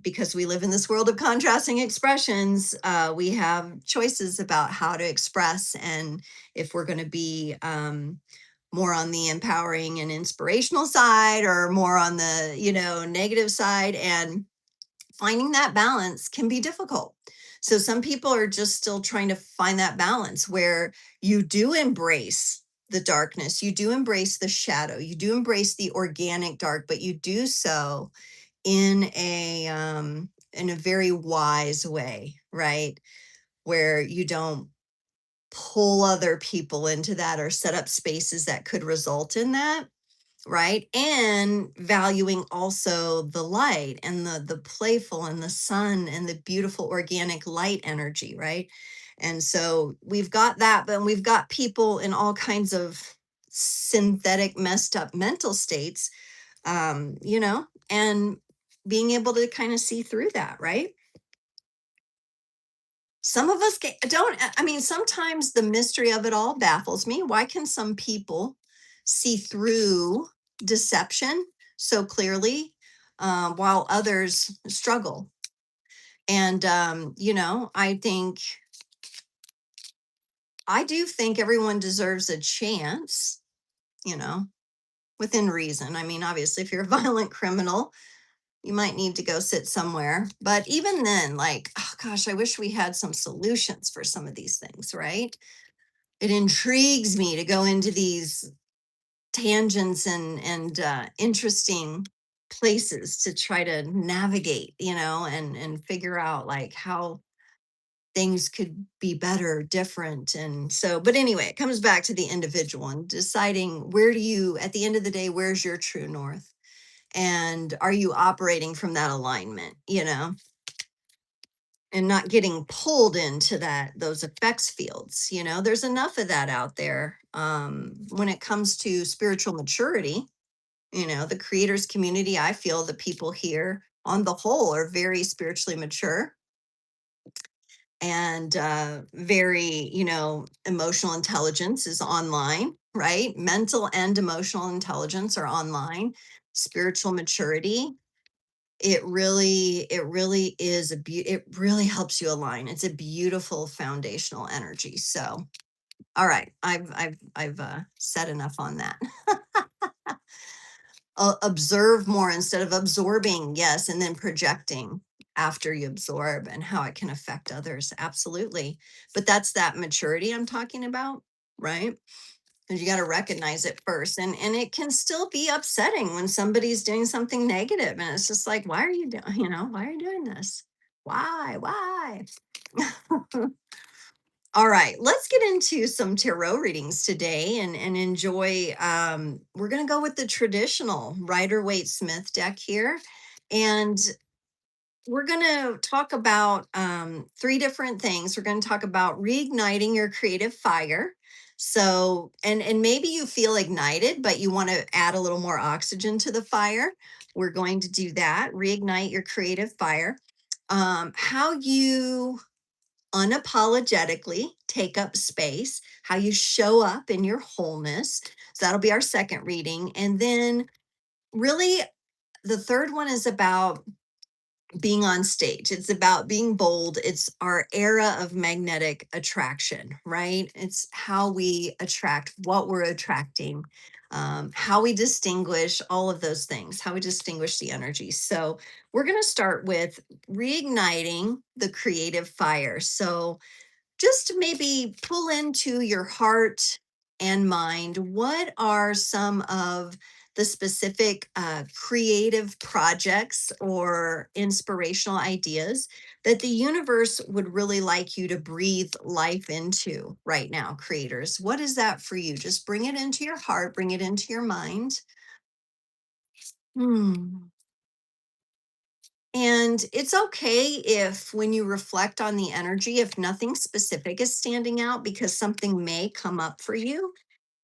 because we live in this world of contrasting expressions, we have choices about how to express, and if we're going to be, more on the empowering and inspirational side or more on the, negative side. And finding that balance can be difficult. So some people are just still trying to find that balance where you do embrace the darkness, you do embrace the shadow, you do embrace the organic dark, but you do so in a very wise way, right? Where you don't pull other people into that or set up spaces that could result in that, right? And valuing also the light and the playful and the sun and the beautiful organic light energy, right? And so we've got that, but we've got people in all kinds of synthetic messed up mental states, and being able to kind of see through that, right? Some of us don't, I mean, sometimes the mystery of it all baffles me. Why can some people see through deception so clearly, while others struggle? And, I do think everyone deserves a chance, you know, within reason. I mean, obviously, if you're a violent criminal, you might need to go sit somewhere. But even then, like, oh gosh, I wish we had some solutions for some of these things, right? It intrigues me to go into these tangents and interesting places to try to navigate, and figure out like how things could be better, different. And so, but anyway, it comes back to the individual and deciding where do you, at the end of the day, where's your true north? And are you operating from that alignment, and not getting pulled into those effects fields? There's enough of that out there. When it comes to spiritual maturity, the creators community, I feel the people here on the whole are very spiritually mature and very, emotional intelligence is online, right? Mental and emotional intelligence are online. Spiritual maturity, it really is it really helps you align. It's a beautiful foundational energy. So all right, I've said enough on that. Observe more instead of absorbing, yes, and then projecting after you absorb and how it can affect others, absolutely. But that's that maturity I'm talking about, right? Because you got to recognize it first, and it can still be upsetting when somebody's doing something negative and it's just like, why are you doing, why are you doing this? Why All right, let's get into some tarot readings today and enjoy. We're going to go with the traditional Rider Waite Smith deck here. And we're going to talk about three different things. We're going to talk about reigniting your creative fire. So, and maybe you feel ignited, but you want to add a little more oxygen to the fire. We're going to do that, reignite your creative fire. How you unapologetically take up space, how you show up in your wholeness. So that'll be our second reading. And then, really, the third one is about being on stage. It's about being bold. It's our era of magnetic attraction, right? It's how we attract what we're attracting, how we distinguish all of those things, how we distinguish the energy. So, we're going to start with reigniting the creative fire. So, just maybe pull into your heart and mind, what are some of the specific creative projects or inspirational ideas that the universe would really like you to breathe life into right now, creators? What is that for you? Just bring it into your heart, bring it into your mind. Hmm. And it's okay if, when you reflect on the energy, if nothing specific is standing out, because something may come up for you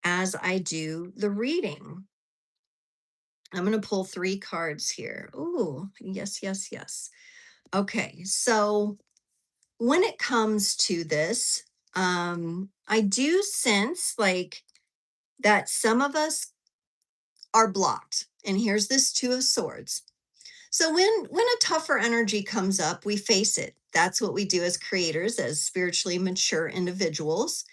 as I do the reading. I'm going to pull three cards here. Ooh, yes, yes, yes. Okay, so when it comes to this, I do sense like that some of us are blocked. And here's this Two of Swords. So when a tougher energy comes up, we face it. That's what we do as creators, as spiritually mature individuals.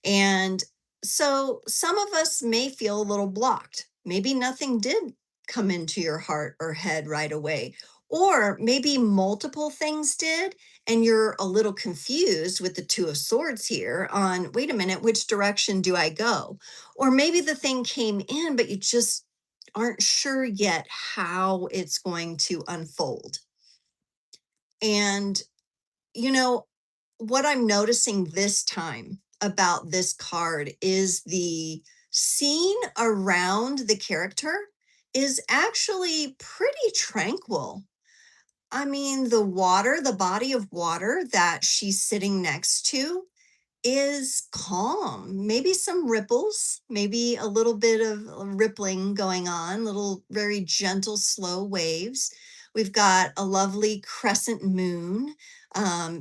And So some of us may feel a little blocked. Maybe nothing did come into your heart or head right away. Or maybe multiple things did, and you're a little confused with the Two of Swords here on, wait a minute, which direction do I go? Or maybe the thing came in, but you just aren't sure yet how it's going to unfold. And you know, what I'm noticing this time about this card is the scene around the character is actually pretty tranquil. I mean, the water, the body of water that she's sitting next to is calm. Maybe some ripples, maybe a little bit of rippling going on, little very gentle, slow waves. We've got a lovely crescent moon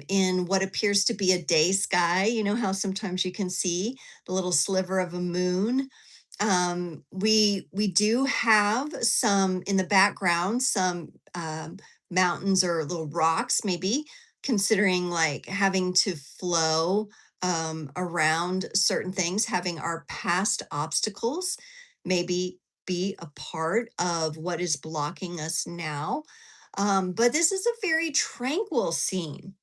in what appears to be a day sky. You know how sometimes you can see the little sliver of a moon. We do have some in the background, some mountains or little rocks, maybe considering like having to flow around certain things, having our past obstacles maybe be a part of what is blocking us now. But this is a very tranquil scene.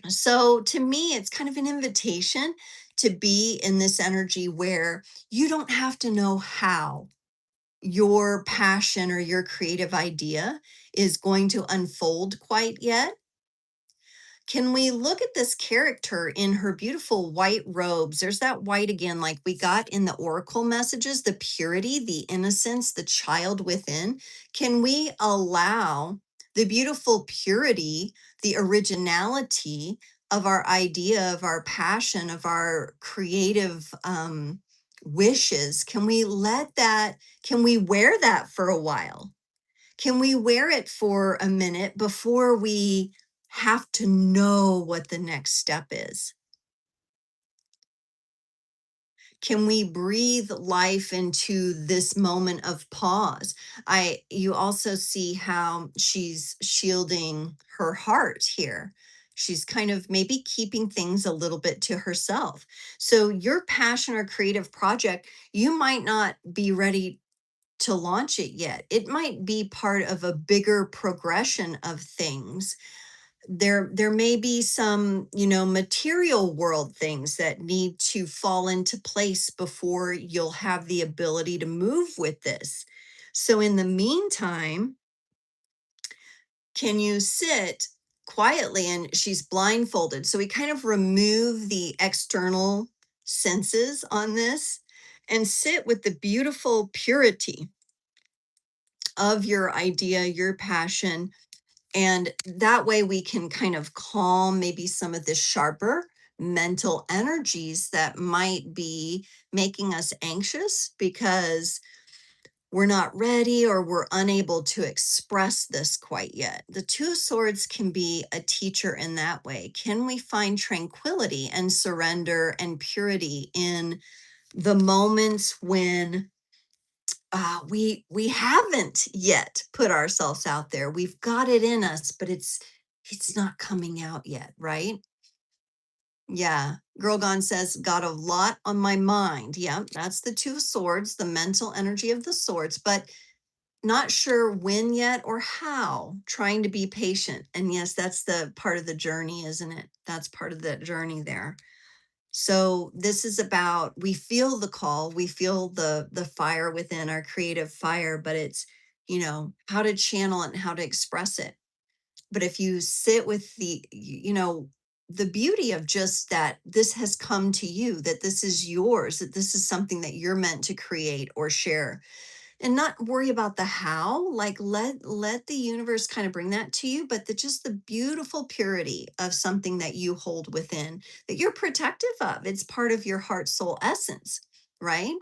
So to me, it's kind of an invitation to be in this energy where you don't have to know how your passion or your creative idea is going to unfold quite yet. Can we look at this character in her beautiful white robes? There's that white again, like we got in the oracle messages, the purity, the innocence, the child within. Can we allow the beautiful purity, the originality of our idea, of our passion, of our creative wishes? Can we let that, can we wear that for a while? Can we wear it for a minute before we have to know what the next step is? Can we breathe life into this moment of pause? You also see how she's shielding her heart here. She's kind of maybe keeping things a little bit to herself. So, your passion or creative project, you might not be ready to launch it yet. It might be part of a bigger progression of things. There may be some, material world things that need to fall into place before you'll have the ability to move with this. So in the meantime, can you sit quietly, and she's blindfolded. So we kind of remove the external senses on this and sit with the beautiful purity of your idea, your passion. And that way we can kind of calm maybe some of the sharper mental energies that might be making us anxious because we're not ready or we're unable to express this quite yet. The Two of Swords can be a teacher in that way. Can we find tranquility and surrender and purity in the moments when we haven't yet put ourselves out there. We've got it in us, but it's not coming out yet, right? Yeah. Girl Gone says, got a lot on my mind. Yeah, that's the Two of Swords, the mental energy of the swords, but not sure when yet or how, trying to be patient. And yes, that's the part of the journey, isn't it? That's part of the journey there. So this is about, we feel the call, we feel the fire within our creative fire, but it's, how to channel it and how to express it. But if you sit with the beauty of just that this has come to you, that this is yours, that this is something that you're meant to create or share, and not worry about the how, like let the universe kind of bring that to you, but just the beautiful purity of something that you hold within, that you're protective of. It's part of your heart soul essence, right?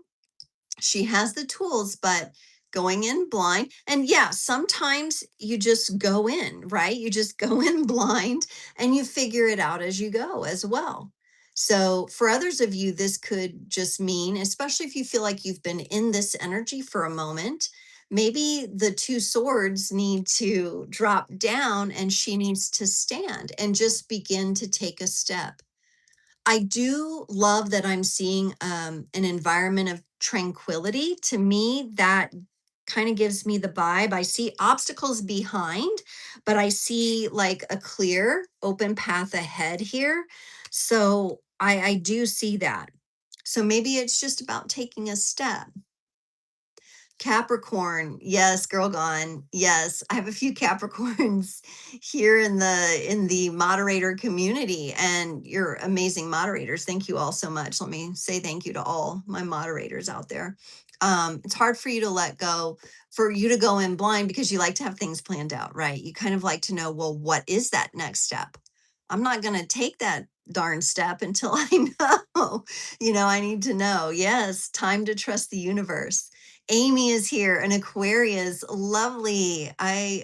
She has the tools, but going in blind. And yeah, sometimes you just go in, right? You just go in blind and you figure it out as you go as well. So for others of you, this could just mean, especially if you feel like you've been in this energy for a moment, maybe the two swords need to drop down and she needs to stand and just begin to take a step. I do love that I'm seeing an environment of tranquility. To me, that kind of gives me the vibe. I see obstacles behind, but I see like a clear, open path ahead here. So I do see that. So maybe it's just about taking a step. Capricorn, yes, girl gone. Yes, I have a few Capricorns here in the moderator community, and you're amazing moderators. Thank you all so much. Let me say thank you to all my moderators out there. It's hard for you to let go, for you to go in blind because you like to have things planned out, right? You kind of like to know, well, what is that next step? I'm not going to take that darn step until I know. I need to know. Yes, time to trust the universe. Amy is here, an Aquarius. Lovely.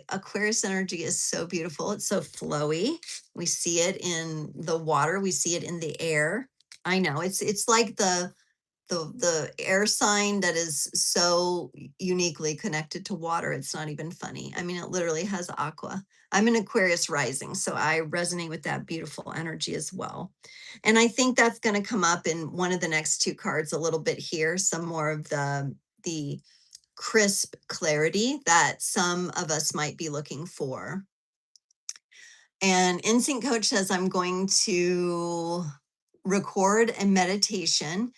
Aquarius energy is so beautiful. It's so flowy. We see it in the water, we see it in the air. I know it's like the air sign that is so uniquely connected to water. It's not even funny. I mean, it literally has aqua. I'm an Aquarius rising, so I resonate with that beautiful energy as well. And I think that's going to come up in one of the next two cards a little bit here, some more of the crisp clarity that some of us might be looking for. And Instinct Coach says, I'm going to record a meditation,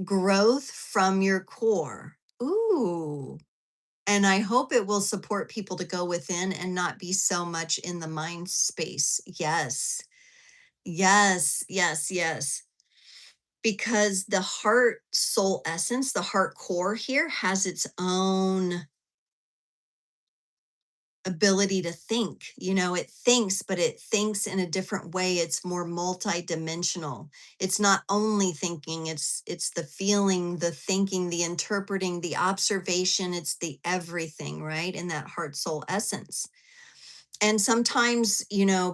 growth from your core. Ooh. And I hope it will support people to go within and not be so much in the mind space. Yes. Yes. Yes. Yes. Because the heart soul essence, the heart core here has its own ability to think. It thinks, but it thinks in a different way. It's more multidimensional. It's not only thinking, it's the feeling, the thinking, the interpreting, the observation. It's the everything, right? In that heart soul essence. And sometimes,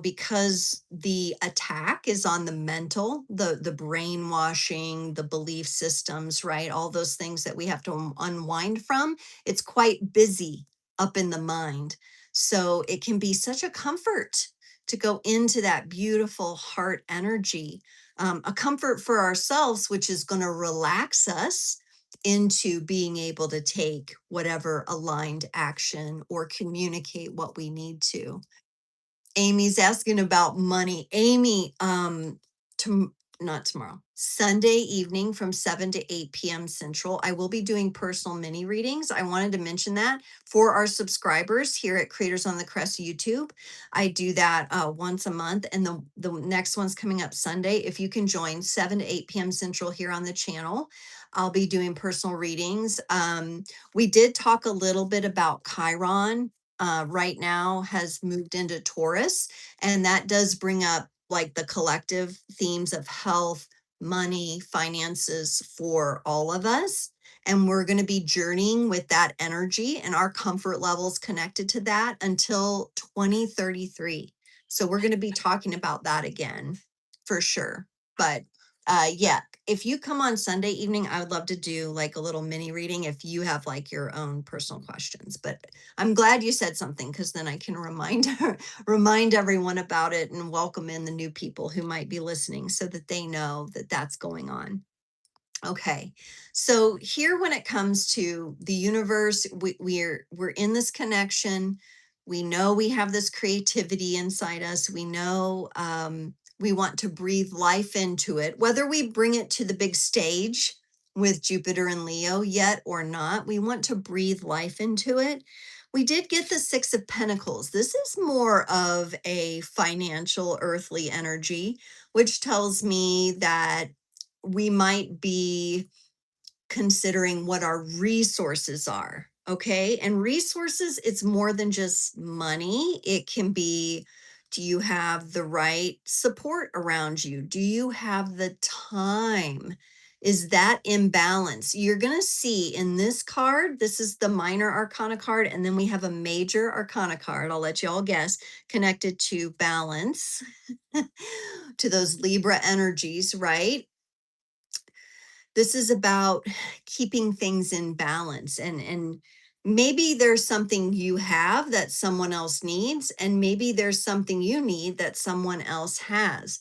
because the attack is on the mental, the brainwashing, the belief systems, right? All those things that we have to unwind from, it's quite busy up in the mind. So it can be such a comfort to go into that beautiful heart energy, a comfort for ourselves, which is going to relax us into being able to take whatever aligned action or communicate what we need to. Amy's asking about money. Amy, not tomorrow, Sunday evening from 7 to 8 p.m. Central, I will be doing personal mini readings. I wanted to mention that for our subscribers here at Creators on the Crest YouTube. I do that once a month, and the next one's coming up Sunday. If you can join 7 to 8 p.m. Central here on the channel, I'll be doing personal readings. We did talk a little bit about Chiron. Right now has moved into Taurus, and that does bring up like the collective themes of health, money, finances for all of us. And we're going to be journeying with that energy and our comfort levels connected to that until 2033. So we're going to be talking about that again for sure. But yeah, if you come on Sunday evening, I would love to do like a little mini reading if you have like your own personal questions. But I'm glad you said something, because then I can remind everyone about it and welcome in the new people who might be listening so that they know that that's going on. Okay, so here when it comes to the universe, we're in this connection. We know we have this creativity inside us. We know we want to breathe life into it, whether we bring it to the big stage with Jupiter and Leo yet or not. We want to breathe life into it. We did get the Six of Pentacles. This is more of a financial, earthly energy, which tells me that we might be considering what our resources are. Okay. And resources, it's more than just money. It can be, do you have the right support around you? Do you have the time? Is that imbalance? You're going to see in this card, this is the minor arcana card, and then we have a major arcana card. I'll let you all guess, connected to balance, to those Libra energies, right? This is about keeping things in balance, and maybe there's something you have that someone else needs, and maybe there's something you need that someone else has.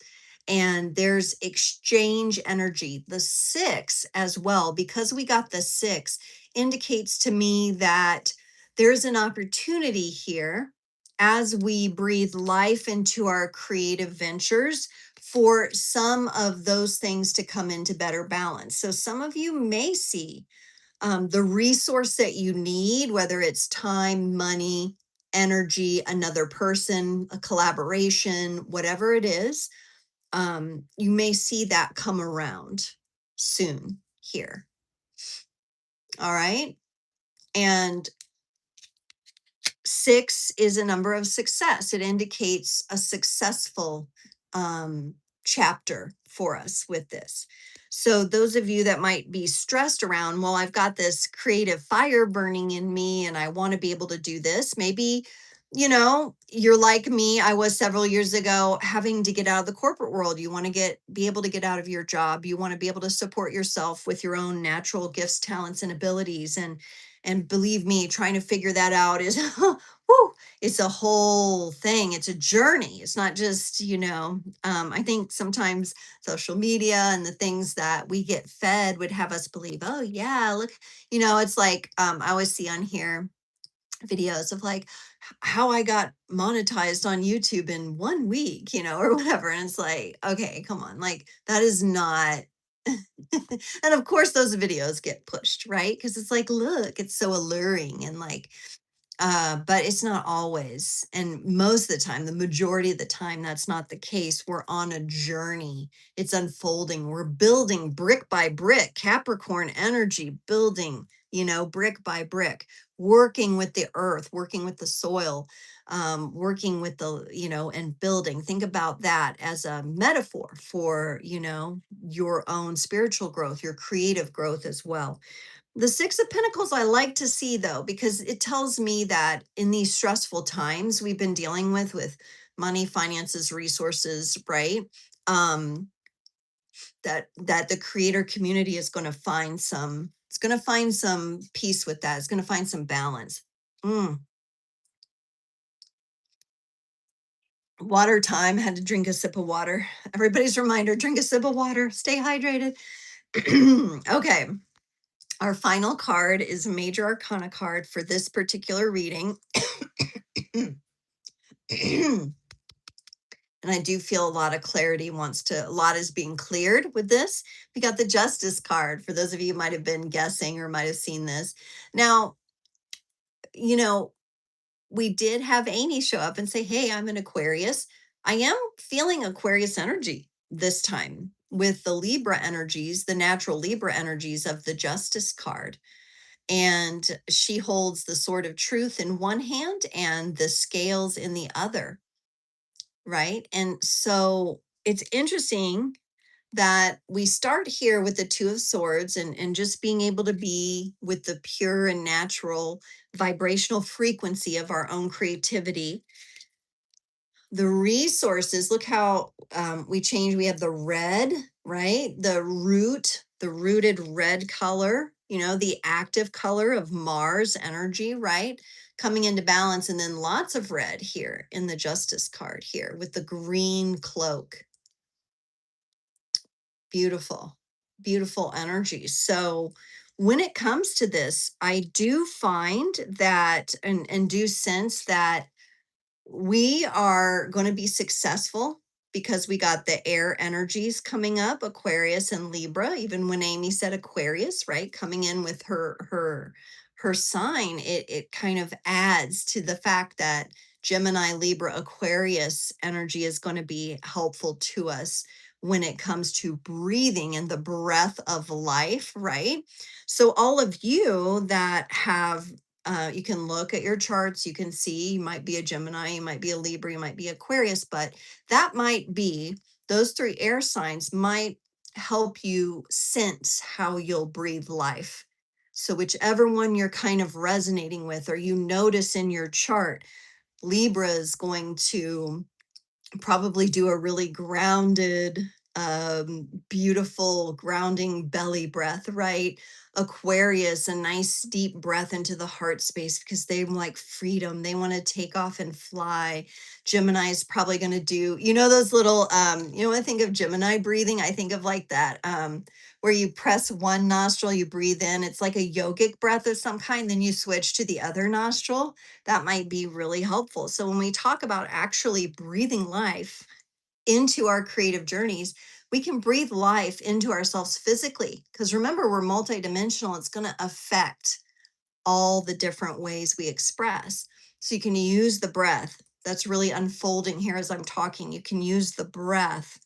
and there's exchange energy. The six as well, because we got the six, indicates to me that there's an opportunity here as we breathe life into our creative ventures for some of those things to come into better balance. So some of you may see the resource that you need, whether it's time, money, energy, another person, a collaboration, whatever it is, you may see that come around soon here. All right. And six is a number of success. It indicates a successful chapter for us with this. So those of you that might be stressed around, well, I've got this creative fire burning in me and I want to be able to do this. Maybe, you're like me. I was several years ago having to get out of the corporate world. You want to be able to get out of your job. You want to be able to support yourself with your own natural gifts, talents, and abilities. And believe me, trying to figure that out is whew, it's a whole thing. It's a journey. It's not just, I think sometimes social media and the things that we get fed would have us believe, oh yeah, look, it's like I always see on here videos of like how I got monetized on YouTube in 1 week, or whatever. And it's like, okay, come on, like that is not. And of course those videos get pushed, right? Because it's like, look, it's so alluring and like, but it's not always. And most of the time, the majority of the time, that's not the case. We're on a journey. It's unfolding. We're building brick by brick, Capricorn energy, building, brick by brick, working with the earth, working with the soil, working with and building. Think about that as a metaphor for, your own spiritual growth, your creative growth as well. The Six of Pentacles, I like to see though, because it tells me that in these stressful times we've been dealing with money, finances, resources, right? Um, that the creator community is going to find it's going to find some peace with that. It's going to find some balance. Water time. Had to drink a sip of water. Everybody's reminder, drink a sip of water, stay hydrated. Okay. Our final card is a major arcana card for this particular reading. And I do feel a lot of clarity a lot is being cleared with this. We got the Justice card for those of you who might have been guessing or might have seen this. Now, we did have Amy show up and say, hey, I'm an Aquarius. I am feeling Aquarius energy this time with the Libra energies, the natural Libra energies of the Justice card. And she holds the sword of truth in one hand and the scales in the other, right? And so it's interesting that we start here with the Two of Swords and just being able to be with the pure and natural vibrational frequency of our own creativity. The resources, look how we change. We have the red, right? The rooted red color, the active color of Mars energy, right? Coming into balance. And then lots of red here in the Justice card here with the green cloak. Beautiful, beautiful energy. So when it comes to this, I do find that and do sense that we are going to be successful because we got the air energies coming up, Aquarius and Libra. Even when Amy said Aquarius, right, coming in with her sign, it kind of adds to the fact that Gemini, Libra, Aquarius energy is going to be helpful to us when it comes to breathing and the breath of life, right? So all of you that have you can look at your charts. You can see you might be a Gemini, you might be a Libra, you might be Aquarius, but that might be those three air signs might help you sense how you'll breathe life. So, whichever one you're kind of resonating with, or you notice in your chart, Libra is going to probably do a really grounded beautiful grounding belly breath, right? Aquarius, a nice deep breath into the heart space because they like freedom. They want to take off and fly. Gemini is probably going to do, those little, when I think of Gemini breathing, I think of like that, where you press one nostril, you breathe in. It's like a yogic breath of some kind, then you switch to the other nostril. That might be really helpful. So when we talk about actually breathing life into our creative journeys, we can breathe life into ourselves physically. Because remember, we're multidimensional, it's going to affect all the different ways we express. So you can use the breath. That's really unfolding here as I'm talking. You can use the breath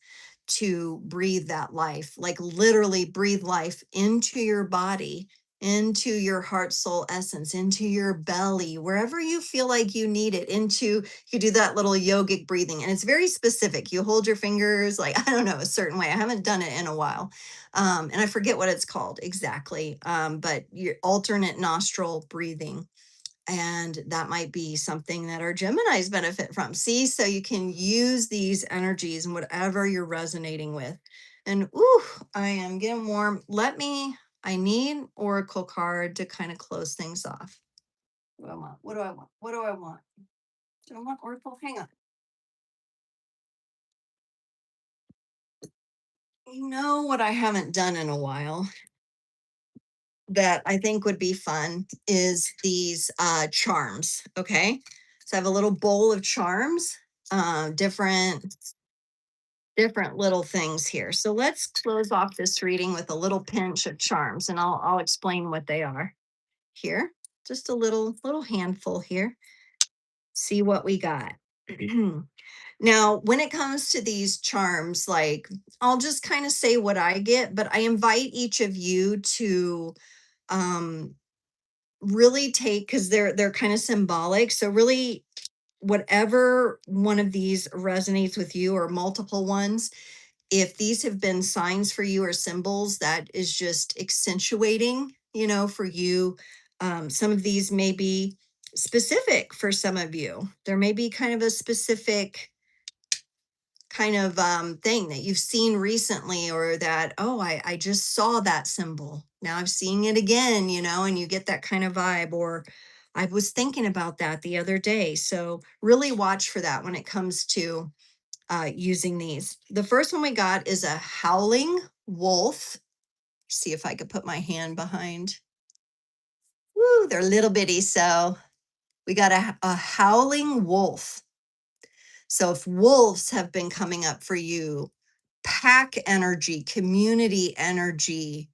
to breathe that life, like literally breathe life into your body, into your heart, soul, essence, into your belly, wherever you feel like you need it, you do that little yogic breathing. And it's very specific. You hold your fingers, like, I don't know, a certain way. I haven't done it in a while. And I forget what it's called exactly. But your alternate nostril breathing. And that might be something that our Geminis benefit from. See, so you can use these energies and whatever you're resonating with. And ooh, I am getting warm. I need Oracle card to kind of close things off. What do I want? What do I want? What do I want? Do I want Oracle? Hang on. You know what I haven't done in a while that I think would be fun is these charms. Okay. So I have a little bowl of charms, different little things here. So let's close off this reading with a little pinch of charms, and I'll explain what they are here. Just a little handful here. See what we got. Now, when it comes to these charms, like I'll just kind of say what I get, but I invite each of you to um really take, because they're kind of symbolic. So really whatever one of these resonates with you or multiple ones, if these have been signs for you or symbols that is just accentuating, for you, some of these may be specific for some of you. There may be kind of a specific kind of thing that you've seen recently, or that, oh, I just saw that symbol. Now I'm seeing it again, and you get that kind of vibe, or I was thinking about that the other day. So really watch for that when it comes to using these. The first one we got is a howling wolf. See if I could put my hand behind. Woo, they're little bitty. So we got a howling wolf. So if wolves have been coming up for you, pack energy, community energy,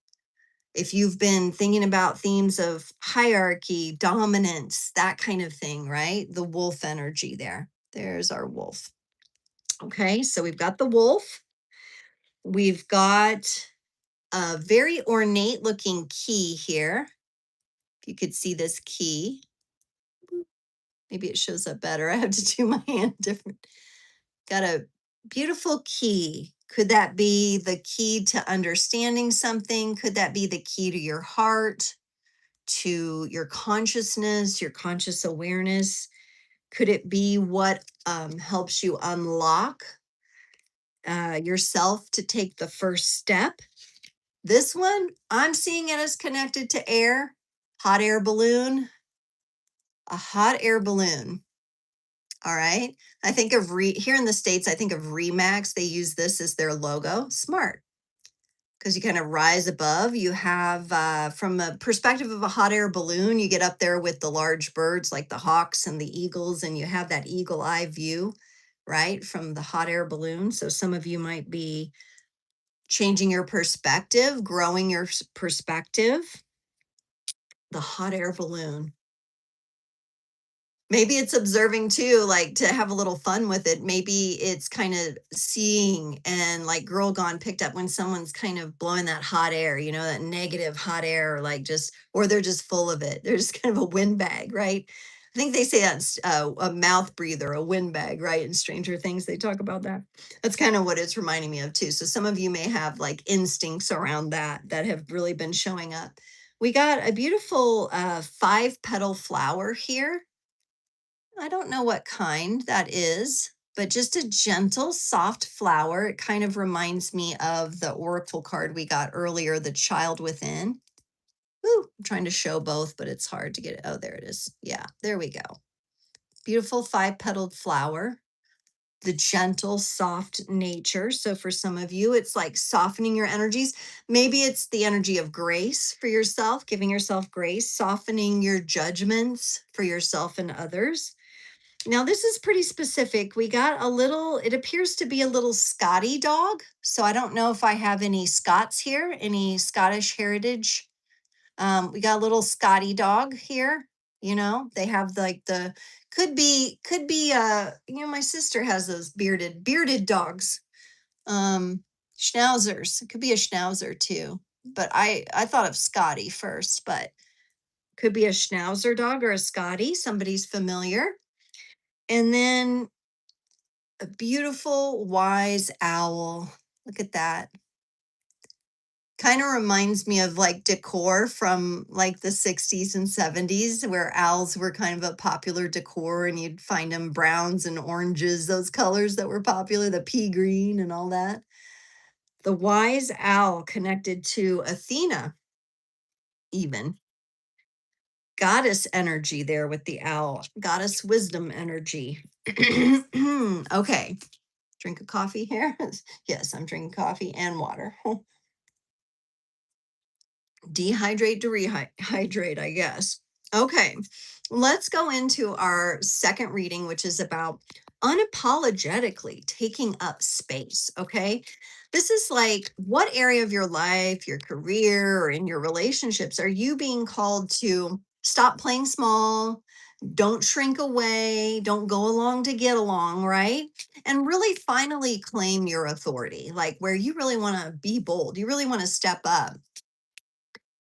if you've been thinking about themes of hierarchy, dominance, that kind of thing, right? The wolf energy there. There's our wolf. Okay, so we've got the wolf. We've got a very ornate looking key here. If you could see this key, maybe it shows up better. I have to do my hand different. Got a beautiful key. Could that be the key to understanding something? Could that be the key to your heart, to your consciousness, your conscious awareness? Could it be what helps you unlock yourself to take the first step? This one, I'm seeing it as connected to air, hot air balloon, a hot air balloon. All right. I think of here in the States, I think of Remax. They use this as their logo. Smart. Because you kind of rise above. You have, from a perspective of a hot air balloon, you get up there with the large birds like the hawks and the eagles, and you have that eagle eye view, right, from the hot air balloon. So some of you might be changing your perspective, growing your perspective. The hot air balloon. Maybe it's observing too, like to have a little fun with it. Maybe it's kind of seeing, and like Girl Gone picked up when someone's kind of blowing that hot air, that negative hot air, like just, or they're just full of it. They're just kind of a windbag, right? I think they say that's a mouth breather, a windbag, right? In Stranger Things, they talk about that. That's kind of what it's reminding me of too. So some of you may have like instincts around that have really been showing up. We got a beautiful 5-petal flower here. I don't know what kind that is. but just a gentle, soft flower. It kind of reminds me of the oracle card we got earlier, the child within. Ooh, I'm trying to show both, but it's hard to get it. Oh, there it is. Yeah, there we go. Beautiful 5-petaled flower, the gentle, soft nature. So for some of you, it's like softening your energies. Maybe it's the energy of grace for yourself, giving yourself grace, softening your judgments for yourself and others. Now, this is pretty specific. We got a little, it appears to be a little Scotty dog. So I don't know if I have any Scots here, any Scottish heritage. We got a little Scotty dog here. You know, they have like the my sister has those bearded dogs. Um, Schnauzers. It could be a Schnauzer too. But I thought of Scotty first, but could be a Schnauzer dog or a Scotty. Somebody's familiar. And then a beautiful, wise owl. Look at that. Kind of reminds me of like decor from like the 60s and 70s, where owls were kind of a popular decor, and you'd find them browns and oranges, those colors that were popular, the pea green and all that. The wise owl connected to Athena, even goddess energy there with the owl, goddess wisdom energy. Okay, drink a coffee here. Yes, I'm drinking coffee and water. Dehydrate to rehydrate, I guess. Okay, let's go into our second reading, which is about unapologetically taking up space. Okay, this is like, what area of your life, your career, or in your relationships are you being called to stop playing small? Don't shrink away, don't go along to get along, right? And really finally claim your authority, like where you really want to be bold, you really want to step up.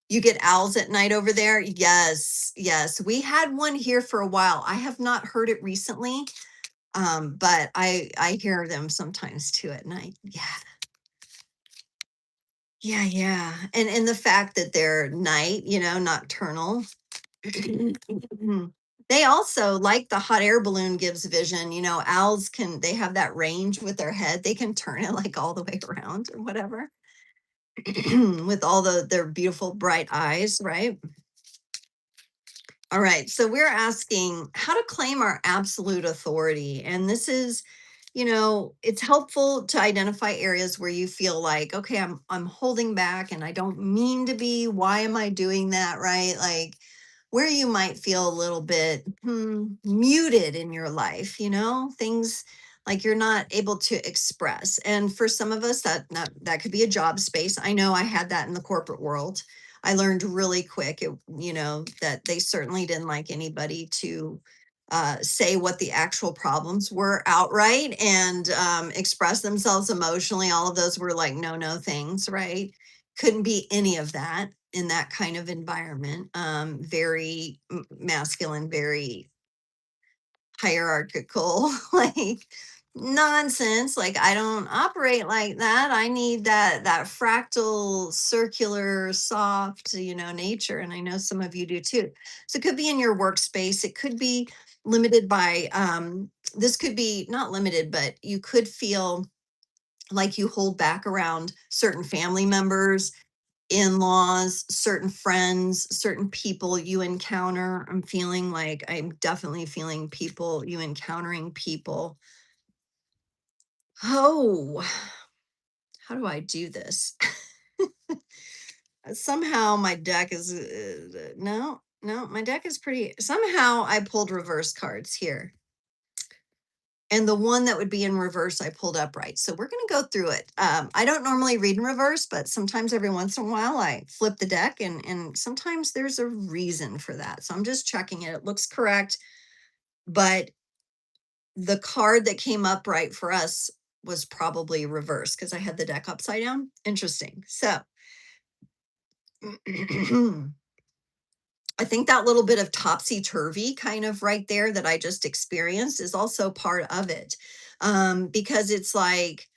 You get owls at night over there? Yes, yes. We had one here for a while. I have not heard it recently, but I hear them sometimes too at night. Yeah, yeah, yeah. And the fact that they're night, nocturnal. They also, like the hot air balloon gives vision. Owls they have that range with their head. They can turn it like all the way around or whatever with all their beautiful bright eyes, right? All right. So we're asking how to claim our absolute authority. And this is, it's helpful to identify areas where you feel like, okay, I'm holding back and I don't mean to be. Why am I doing that? Right? Like where you might feel a little bit muted in your life, things like you're not able to express. And for some of us, that could be a job space. I know I had that in the corporate world. I learned really quick, that they certainly didn't like anybody to say what the actual problems were outright and express themselves emotionally. All of those were like no things, right? Couldn't be any of that in that kind of environment. Very masculine, very hierarchical, like nonsense. Like I don't operate like that. I need that fractal, circular, soft, nature. And I know some of you do too. So it could be in your workspace. It could be limited by this could be not limited, but you could feel like you hold back around certain family members, in-laws, certain friends, certain people you encounter. I'm feeling like I'm definitely feeling people, you encountering people. Oh, how do I do this? Somehow my deck is no, my deck is pretty, somehow I pulled reverse cards here. And the one that would be in reverse, I pulled upright. So we're going to go through it. I don't normally read in reverse, but sometimes every once in a while I flip the deck, and sometimes there's a reason for that. So I'm just checking it. It looks correct, but the card that came upright for us was probably reverse because I had the deck upside down. Interesting. So I think that little bit of topsy-turvy kind of right there that I just experienced is also part of it. Because it's like,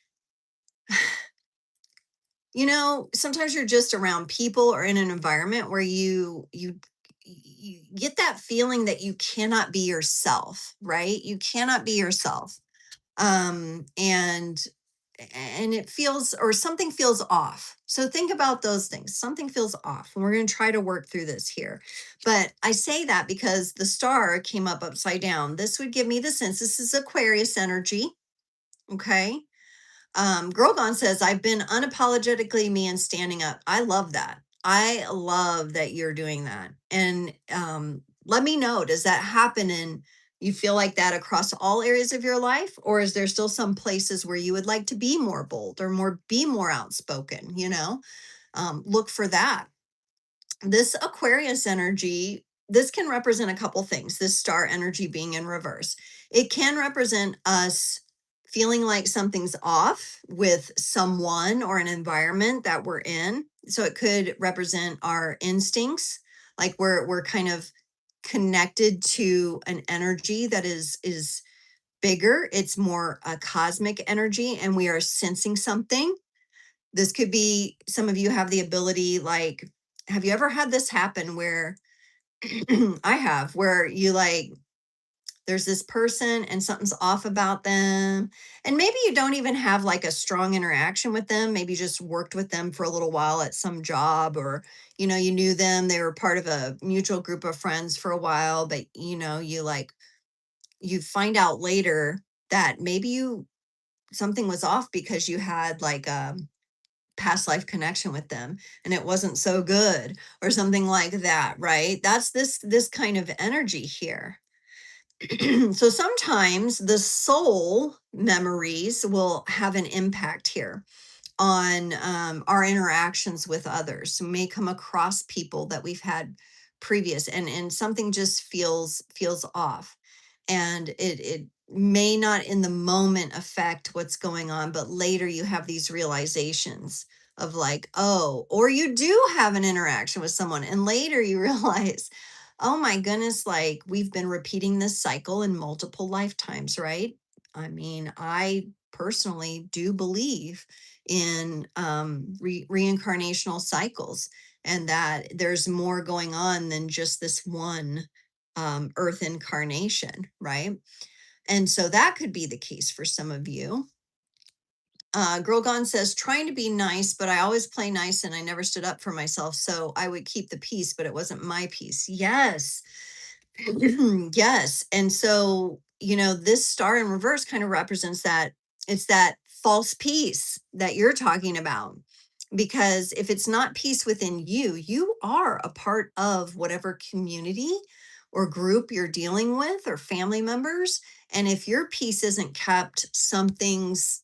sometimes you're just around people or in an environment where you get that feeling that you cannot be yourself, right? You cannot be yourself. And it feels, or something feels off. So think about those things. Something feels off. And we're going to try to work through this here. But I say that because the star came up upside down. This would give me the sense this is Aquarius energy. Okay. Girl Gone says, I've been unapologetically me and standing up. I love that. I love that you're doing that. And let me know, does that happen in you feel like that across all areas of your life? Or is there still some places where you would like to be more bold or be more outspoken? Look for that. This Aquarius energy, this can represent a couple things. This star energy being in reverse, it can represent us feeling like something's off with someone or an environment that we're in. So it could represent our instincts, like we're kind of connected to an energy that is bigger. It's more a cosmic energy, and we are sensing something. This could be, some of you have the ability, like, have you ever had this happen where I have, where you like, there's this person and something's off about them. And maybe you don't even have like a strong interaction with them. Maybe you just worked with them for a little while at some job, or, you knew them. They were part of a mutual group of friends for a while, but you find out later that maybe something was off because you had like a past life connection with them and it wasn't so good or something like that, right? That's this kind of energy here. So sometimes the soul memories will have an impact here on our interactions with others. We may come across people that we've had previous, and something just feels off, and it may not in the moment affect what's going on, but later you have these realizations of like, oh, or you do have an interaction with someone and later you realize, oh my goodness, like we've been repeating this cycle in multiple lifetimes, right? I mean, I personally do believe in reincarnational cycles, and that there's more going on than just this one earth incarnation, right? And so that could be the case for some of you. Girl Gone says, trying to be nice, but I always play nice and I never stood up for myself. So I would keep the peace, but it wasn't my peace. Yes. Yes. And so, this star in reverse kind of represents that. It's that false peace that you're talking about. Because if it's not peace within you, you are a part of whatever community or group you're dealing with or family members. And if your peace isn't kept, something's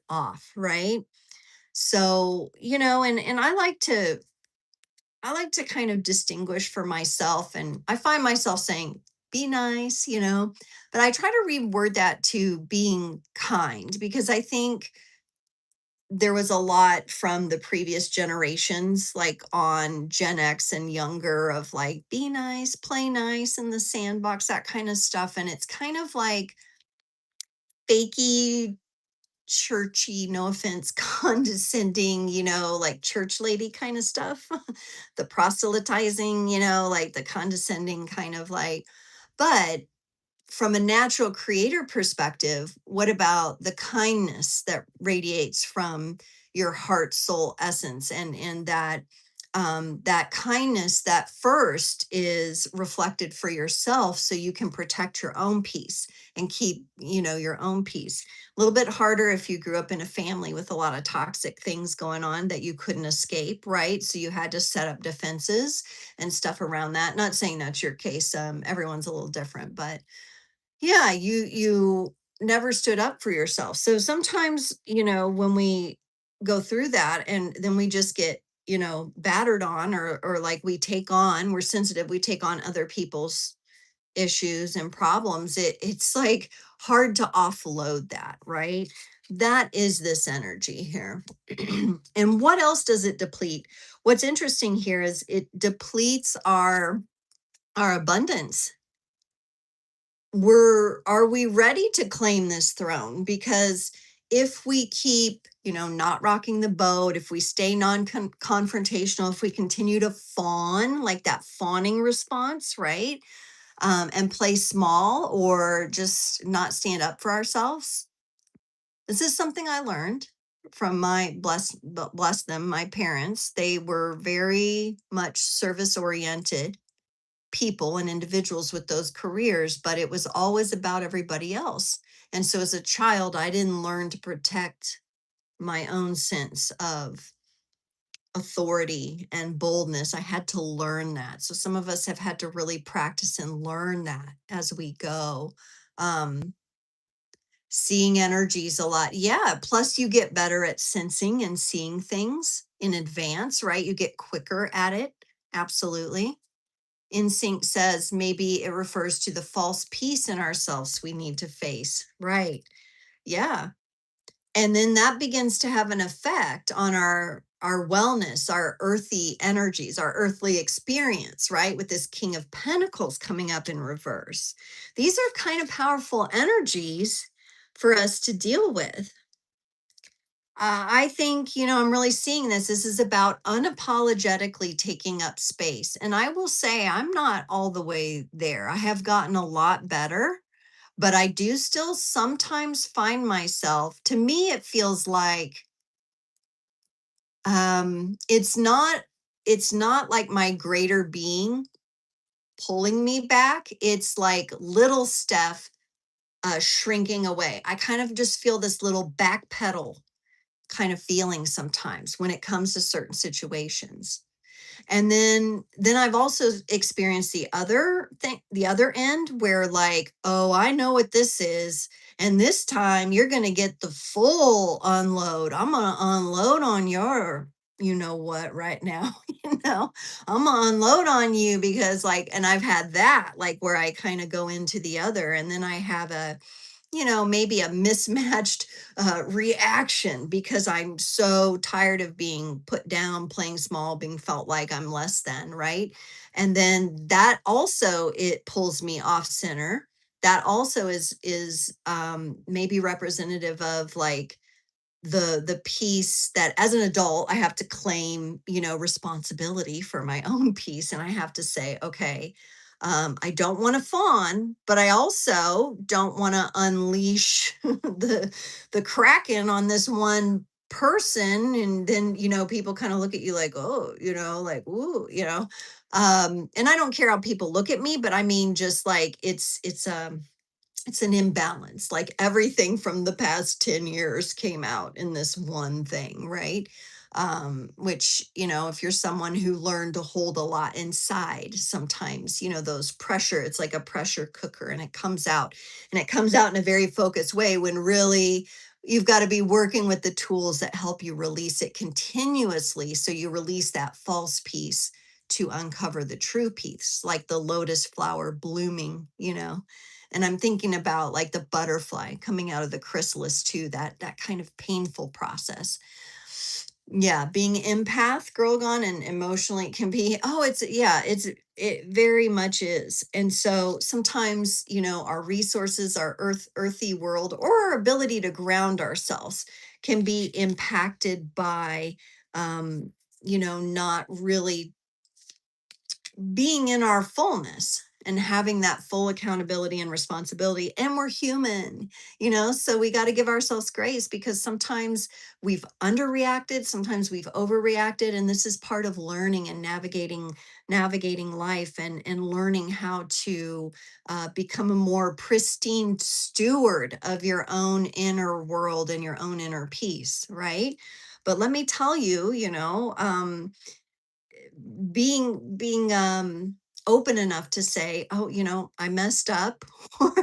off, right? So, and I like to kind of distinguish for myself, and I find myself saying, be nice, but I try to reword that to being kind, because I think there was a lot from the previous generations, like on Gen X and younger, of like, be nice, play nice in the sandbox, that kind of stuff. And it's kind of like fakey, churchy, no offense, condescending, like church lady kind of stuff. The proselytizing, like the condescending kind of like, but from a natural creator perspective, what about the kindness that radiates from your heart, soul, essence, and that kindness that first is reflected for yourself, so you can protect your own peace and keep, your own peace. A little bit harder if you grew up in a family with a lot of toxic things going on that you couldn't escape, right? So you had to set up defenses and stuff around that. Not saying that's your case. Everyone's a little different, but yeah, you never stood up for yourself. So sometimes, when we go through that and then we just get, battered on, or like we're sensitive, we take on other people's issues and problems. It's like hard to offload that, right? That is this energy here. And what else does it deplete? What's interesting here is it depletes our abundance. Are we ready to claim this throne? Because if we keep, not rocking the boat, if we stay non-confrontational, if we continue to fawn, like that fawning response, right? and play small or just not stand up for ourselves. This is something I learned from my bless them, my parents. They were very much service oriented people and individuals with those careers, but it was always about everybody else. And so as a child, I didn't learn to protect my own sense of authority and boldness. I had to learn that. So some of us have had to really practice and learn that as we go. Um, Seeing energies a lot. Yeah. Plus, you get better at sensing and seeing things in advance, right? You get quicker at it. Absolutely. Instinct says maybe it refers to the false peace in ourselves we need to face. Right. Yeah. And then that begins to have an effect on our wellness, our earthy energies, our earthly experience, right? With this King of Pentacles coming up in reverse. These are kind of powerful energies for us to deal with. I think, I'm really seeing this. This is about unapologetically taking up space. And I will say, I'm not all the way there. I have gotten a lot better, but I do still sometimes find myself, to me, it feels like it's not like my greater being pulling me back. It's like little stuff shrinking away. I kind of just feel this little backpedal kind of feeling sometimes when it comes to certain situations. And then I've also experienced the other thing, the other end where like, oh, I know what this is. And this time you're going to get the full unload. I'm going to unload on your, you know what, right now, I'm going to unload on you because like, and I've had that like where I kind of go into the other and then I have a, maybe a mismatched reaction because I'm so tired of being put down, playing small, being felt like I'm less than, right? And then that also it pulls me off center. That also is maybe representative of like the piece that as an adult I have to claim, responsibility for my own piece. And I have to say, okay, I don't want to fawn, but I also don't want to unleash the kraken on this one person. And then, people kind of look at you like, oh, like, ooh, and I don't care how people look at me, but I mean, just like it's an imbalance. Like everything from the past 10 years came out in this one thing, right? Which, if you're someone who learned to hold a lot inside, sometimes, those pressure, it's like a pressure cooker and it comes out in a very focused way when really you've got to be working with the tools that help you release it continuously. So you release that false piece to uncover the true piece, like the lotus flower blooming, and I'm thinking about like the butterfly coming out of the chrysalis too, that kind of painful process. Yeah, being empath, girl gone, and emotionally can be, oh, it very much is. And so sometimes, our resources, our earthy world, or our ability to ground ourselves can be impacted by not really being in our fullness and having that full accountability and responsibility. And we're human, so we got to give ourselves grace because sometimes we've underreacted, sometimes we've overreacted. And this is part of learning and navigating life and learning how to become a more pristine steward of your own inner world and your own inner peace, right? But let me tell you, being open enough to say, oh, I messed up, or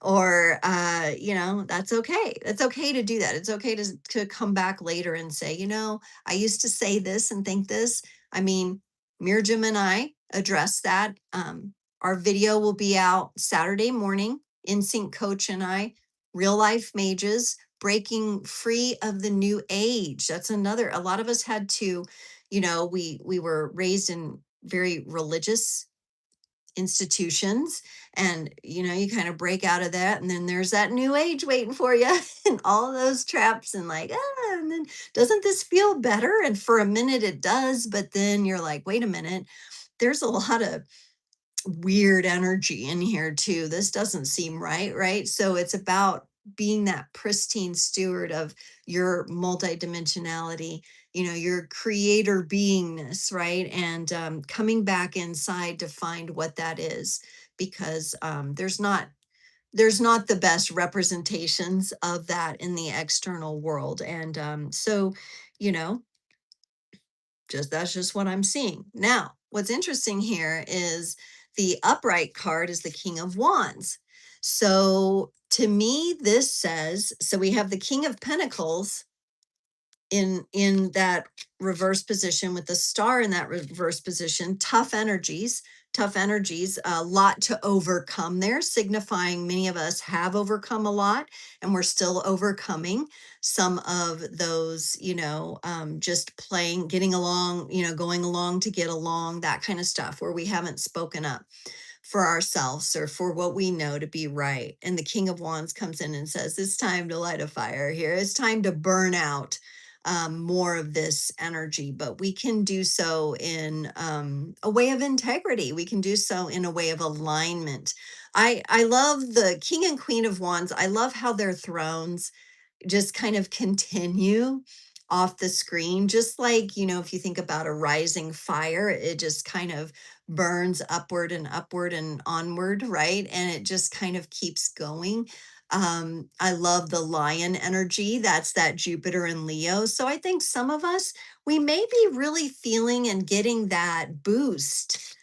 or that's okay to do that. It's okay to come back later and say, I used to say this and think this. I mean, Mirjam and I addressed that. Our video will be out Saturday morning. Insync coach and I, real life mages, breaking free of the new age. That's another, a lot of us had to, we were raised in very religious institutions, and you kind of break out of that, and then there's that new age waiting for you and all of those traps, and like, and then doesn't this feel better? And for a minute it does, but then you're like, wait a minute, there's a lot of weird energy in here too. This doesn't seem right, right? So it's about being that pristine steward of your multidimensionality, your creator beingness, right? And coming back inside to find what that is, because there's not the best representations of that in the external world. And so, you know, just that's just what I'm seeing. Now, what's interesting here is the upright card is the King of Wands. So to me, this says, so we have the King of Pentacles in that reverse position with the star in that reverse position. Tough energies, a lot to overcome there, signifying many of us have overcome a lot and we're still overcoming some of those, just playing, getting along, going along to get along, that kind of stuff where we haven't spoken up for ourselves or for what we know to be right. And the King of Wands comes in and says, it's time to light a fire here. It's time to burn out more of this energy, but we can do so in a way of integrity. We can do so in a way of alignment. I love the King and Queen of Wands. I love how their thrones just kind of continue off the screen, just like, if you think about a rising fire, it just kind of burns upward and onward, right? And it just kind of keeps going. I love the lion energy. That's that Jupiter and Leo. So I think some of us, we may be really feeling and getting that boost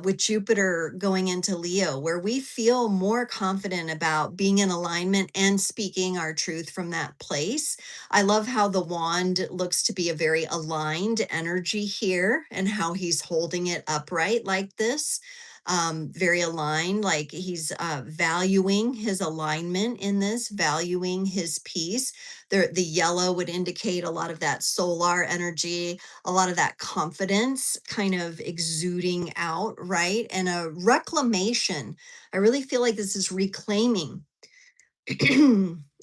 with Jupiter going into Leo, where we feel more confident about being in alignment and speaking our truth from that place. I love how the wand looks to be a very aligned energy here and how he's holding it upright like this. Very aligned, like he's valuing his alignment in this, valuing his peace. The yellow would indicate a lot of that solar energy, a lot of that confidence kind of exuding out, right? And a reclamation. I really feel like this is reclaiming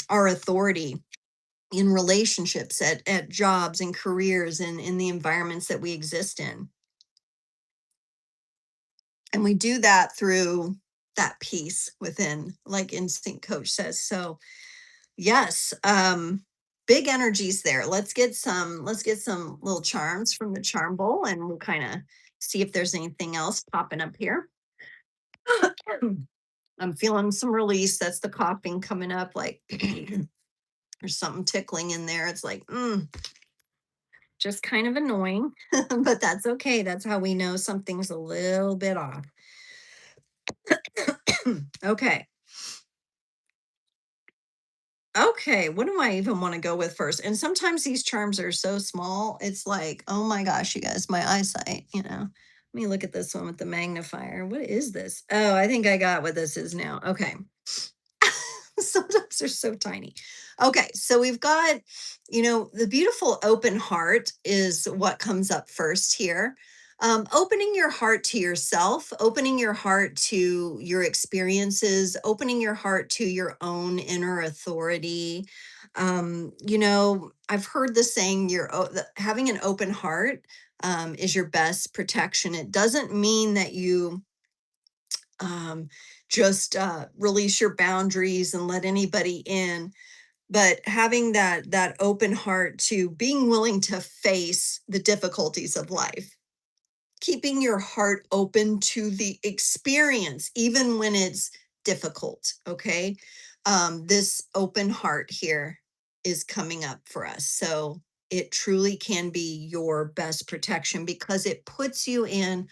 our authority in relationships, at jobs and careers, and in the environments that we exist in. And we do that through that peace within, like Instinct Coach says. So yes, big energies there. Let's get some little charms from the charm bowl, and we'll kind of see if there's anything else popping up here. I'm feeling some release. That's the coughing coming up, like there's something tickling in there. It's like, just kind of annoying, but that's okay. That's how we know something's a little bit off. Okay. Okay, what do I even want to go with first? And sometimes these charms are so small, it's like, oh my gosh, you guys, my eyesight. Let me look at this one with the magnifier. What is this? Oh, I think I got what this is now. Okay. Sometimes they're so tiny. Okay, so we've got, the beautiful open heart is what comes up first here. Opening your heart to yourself, opening your heart to your experiences, opening your heart to your own inner authority. I've heard the saying, having an open heart is your best protection. It doesn't mean that you um, just release your boundaries and let anybody in, but having that open heart to being willing to face the difficulties of life, keeping your heart open to the experience even when it's difficult. Okay, this open heart here is coming up for us, so it truly can be your best protection because it puts you in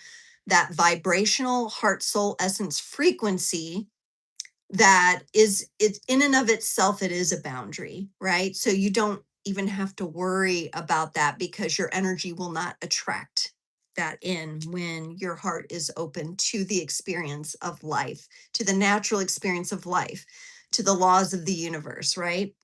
that vibrational heart soul essence frequency that is, it's in and of itself, it is a boundary, right? So you don't even have to worry about that because your energy will not attract that in when your heart is open to the experience of life, to the natural experience of life, to the laws of the universe, right?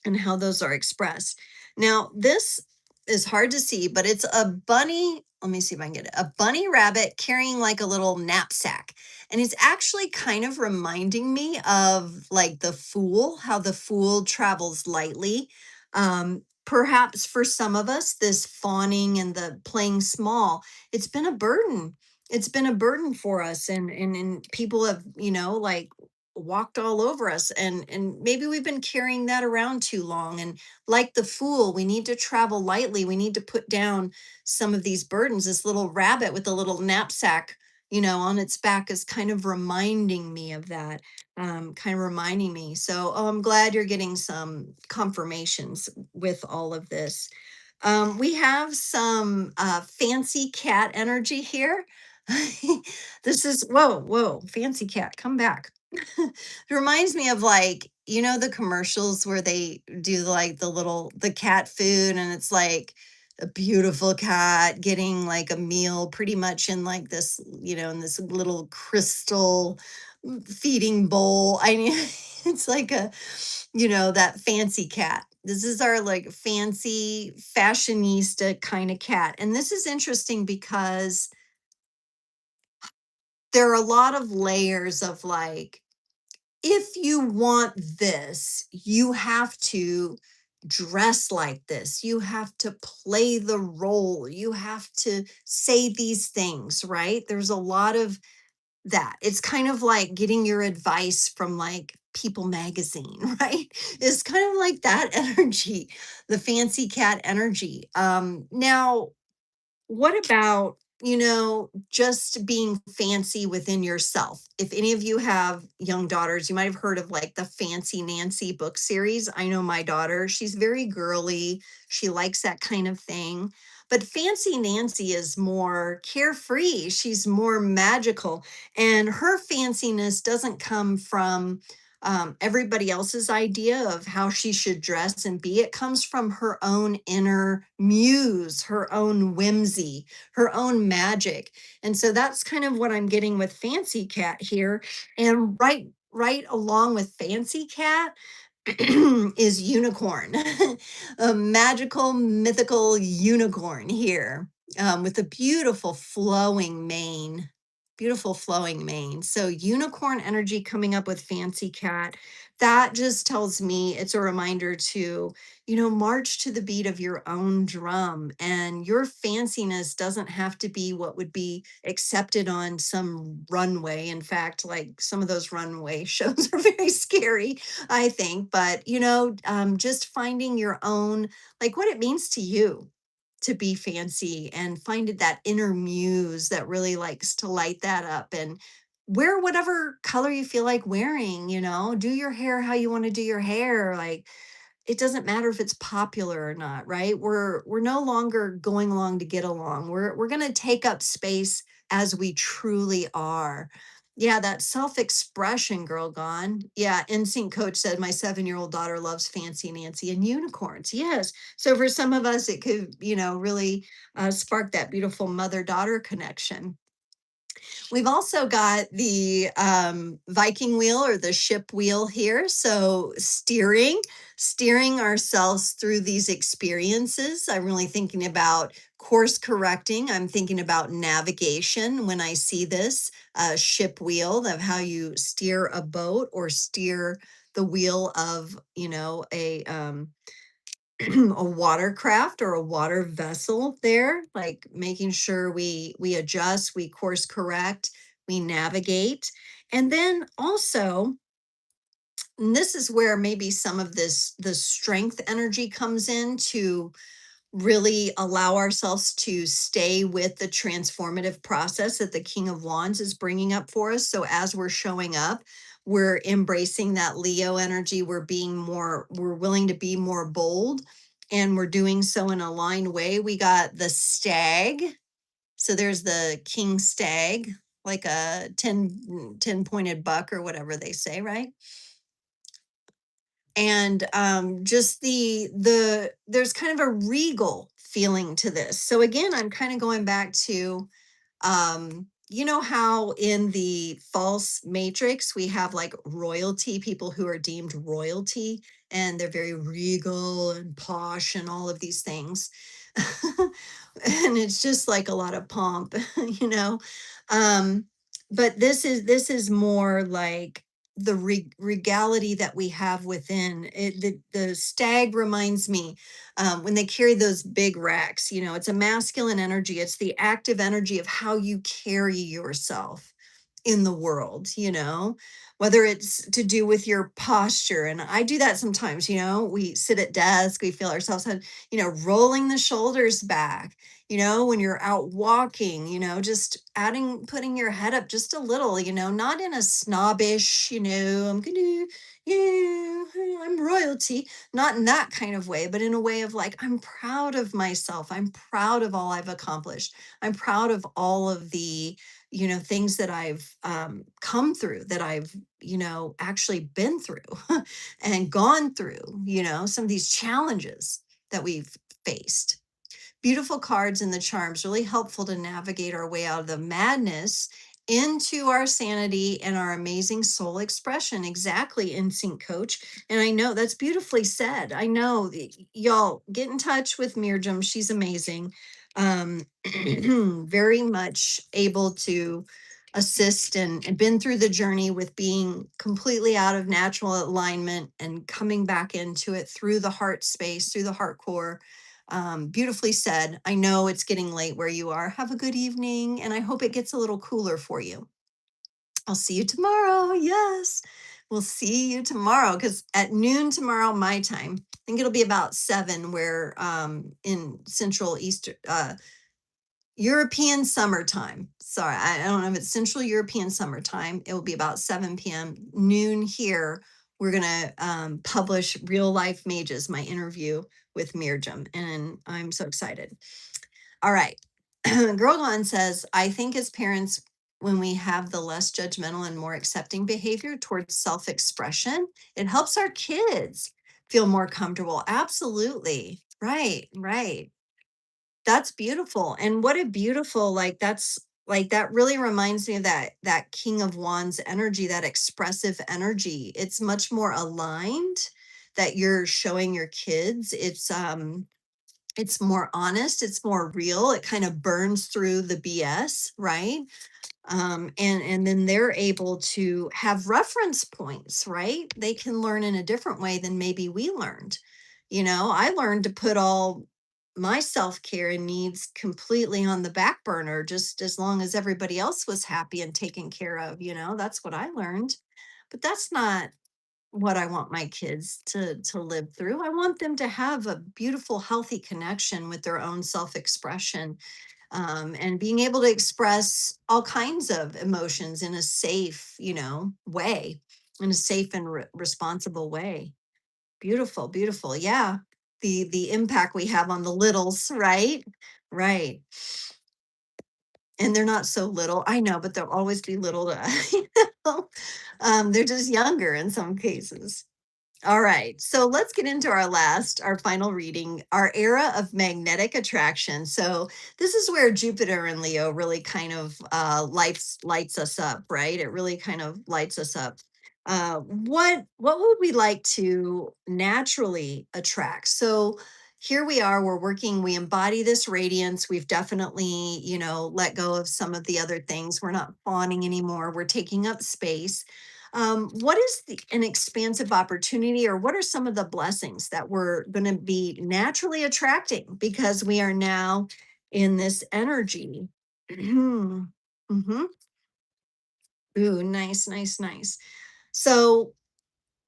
And how those are expressed. Now, this is hard to see, but it's a bunny. Let me see if I can get it. A bunny rabbit carrying like a little knapsack. And it's actually kind of reminding me of like the fool, how the fool travels lightly. Perhaps for some of us, this fawning and the playing small, it's been a burden. it's been a burden for us, and people have, like, walked all over us, and maybe we've been carrying that around too long. And like the fool, we need to travel lightly. We need to put down some of these burdens. This little rabbit with a little knapsack, on its back is kind of reminding me of that. Kind of reminding me. So, oh, I'm glad you're getting some confirmations with all of this. We have some fancy cat energy here. This is, whoa, whoa, fancy cat, come back. It reminds me of, like, the commercials where they do like the cat food, and it's like a beautiful cat getting like a meal pretty much in like this, in this little crystal feeding bowl. I mean, it's like that fancy cat. This is our like fancy fashionista kind of cat. And this is interesting because there are a lot of layers of like, if you want this, you have to dress like this. You have to play the role. You have to say these things, right? There's a lot of that. It's kind of like getting your advice from like People magazine, right? It's kind of like that energy, the fancy cat energy. Now, what about, just being fancy within yourself? If any of you have young daughters, you might have heard of like the Fancy Nancy book series. I know my daughter, she's very girly. She likes that kind of thing. But Fancy Nancy is more carefree. She's more magical. And her fanciness doesn't come from everybody else's idea of how she should dress and be. It comes from her own inner muse, her own whimsy, her own magic. And so that's kind of what I'm getting with Fancy Cat here. And right along with Fancy Cat is unicorn, a magical, mythical unicorn here, with a beautiful flowing mane. Beautiful flowing mane. So, unicorn energy coming up with Fancy Cat. That just tells me it's a reminder to, march to the beat of your own drum. And your fanciness doesn't have to be what would be accepted on some runway. In fact, like some of those runway shows are very scary, I think. But, just finding your own, like what it means to you to be fancy, and find that inner muse that really likes to light that up, and wear whatever color you feel like wearing, do your hair how you want to do your hair. Like, it doesn't matter if it's popular or not, right? We're no longer going along to get along. We're going to take up space as we truly are. Yeah, that self-expression, girl, gone. Yeah, NSYNC coach said my 7-year-old daughter loves Fancy Nancy and unicorns. Yes. So for some of us, it could, really spark that beautiful mother-daughter connection. We've also got the Viking wheel, or the ship wheel here. So steering ourselves through these experiences. I'm really thinking about course correcting. I'm thinking about navigation when I see this ship wheel, of how you steer a boat or steer the wheel of, a watercraft or a water vessel there, like making sure we adjust, we course correct, we navigate. And then also, and this is where maybe some of this the strength energy comes in, to really allow ourselves to stay with the transformative process that the King of Wands is bringing up for us. So as we're showing up, we're embracing that Leo energy. We're willing to be more bold, and we're doing so in a aligned way. We got the stag. So there's the king stag, like a 10 pointed buck or whatever they say, right? And just there's kind of a regal feeling to this. So again, I'm kind of going back to, how in the false matrix we have like royalty, people who are deemed royalty, and they're very regal and posh and all of these things. And it's just like a lot of pomp, you know. um but this is more like regality that we have within it. The stag reminds me, when they carry those big racks, it's a masculine energy. It's the active energy of how you carry yourself in the world, whether it's to do with your posture. And I do that sometimes, we sit at desk, we feel ourselves, rolling the shoulders back, when you're out walking, just putting your head up just a little, not in a snobbish, I'm gonna, yeah, I'm royalty, not in that kind of way, but in a way of like, I'm proud of myself. I'm proud of all I've accomplished. I'm proud of all of the, things that I've come through, that I've, actually been through and gone through, some of these challenges that we've faced. Beautiful cards and the charms, really helpful to navigate our way out of the madness into our sanity and our amazing soul expression. Exactly, Instinct Coach. And I know that's beautifully said. I know y'all get in touch with Mirjam. She's amazing. Very much able to assist and been through the journey with being completely out of natural alignment and coming back into it through the heart space, through the heart core. Beautifully said. I know it's getting late where you are. Have a good evening, and I hope it gets a little cooler for you. I'll see you tomorrow. Yes, we'll see you tomorrow, because at noon tomorrow, my time, I think it'll be about 7, where in Central Eastern European summertime. Sorry, I don't know if it's Central European summertime. It will be about 7 p.m. noon here. We're gonna publish Real Life Mages, my interview with Mirjam, and I'm so excited. All right. Girl Gone says, I think as parents, when we have the less judgmental and more accepting behavior towards self-expression, it helps our kids feel more comfortable. Absolutely. Right, right. That's beautiful. And what a beautiful, like, that's like, that really reminds me of that King of Wands energy, that expressive energy. It's much more aligned that you're showing your kids. It's more honest, it's more real. It kind of burns through the BS, right? And then they're able to have reference points, right? They can learn in a different way than maybe we learned. I learned to put all my self-care and needs completely on the back burner, just as long as everybody else was happy and taken care of. That's what I learned. But that's not what I want my kids to live through. I want them to have a beautiful, healthy connection with their own self-expression, and being able to express all kinds of emotions in a safe, way, in a safe and responsible way. Beautiful, beautiful. Yeah. The impact we have on the littles, right? Right. And they're not so little. I know, but they'll always be little to us. They're just younger in some cases. All right. So let's get into our final reading, our era of magnetic attraction. So this is where Jupiter and Leo really kind of lights us up, right? It really kind of lights us up. What would we like to naturally attract? So here we are, we're working, we embody this radiance. We've definitely, let go of some of the other things. We're not fawning anymore. We're taking up space. What is an expansive opportunity, or what are some of the blessings that we're going to be naturally attracting because we are now in this energy? Hmm. Ooh, nice, nice, nice. So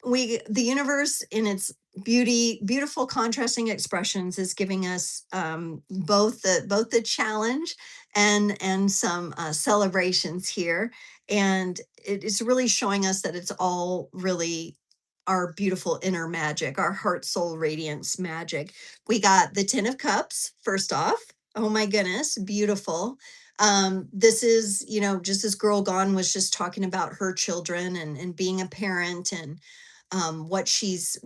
the universe in its beautiful contrasting expressions is giving us both the challenge and some celebrations here, and it is really showing us that it's all really our beautiful inner magic, our heart soul radiance magic. We got the 10 of Cups first off. Oh my goodness, beautiful. This is, just as Girl Gone was just talking about her children and being a parent, and what she's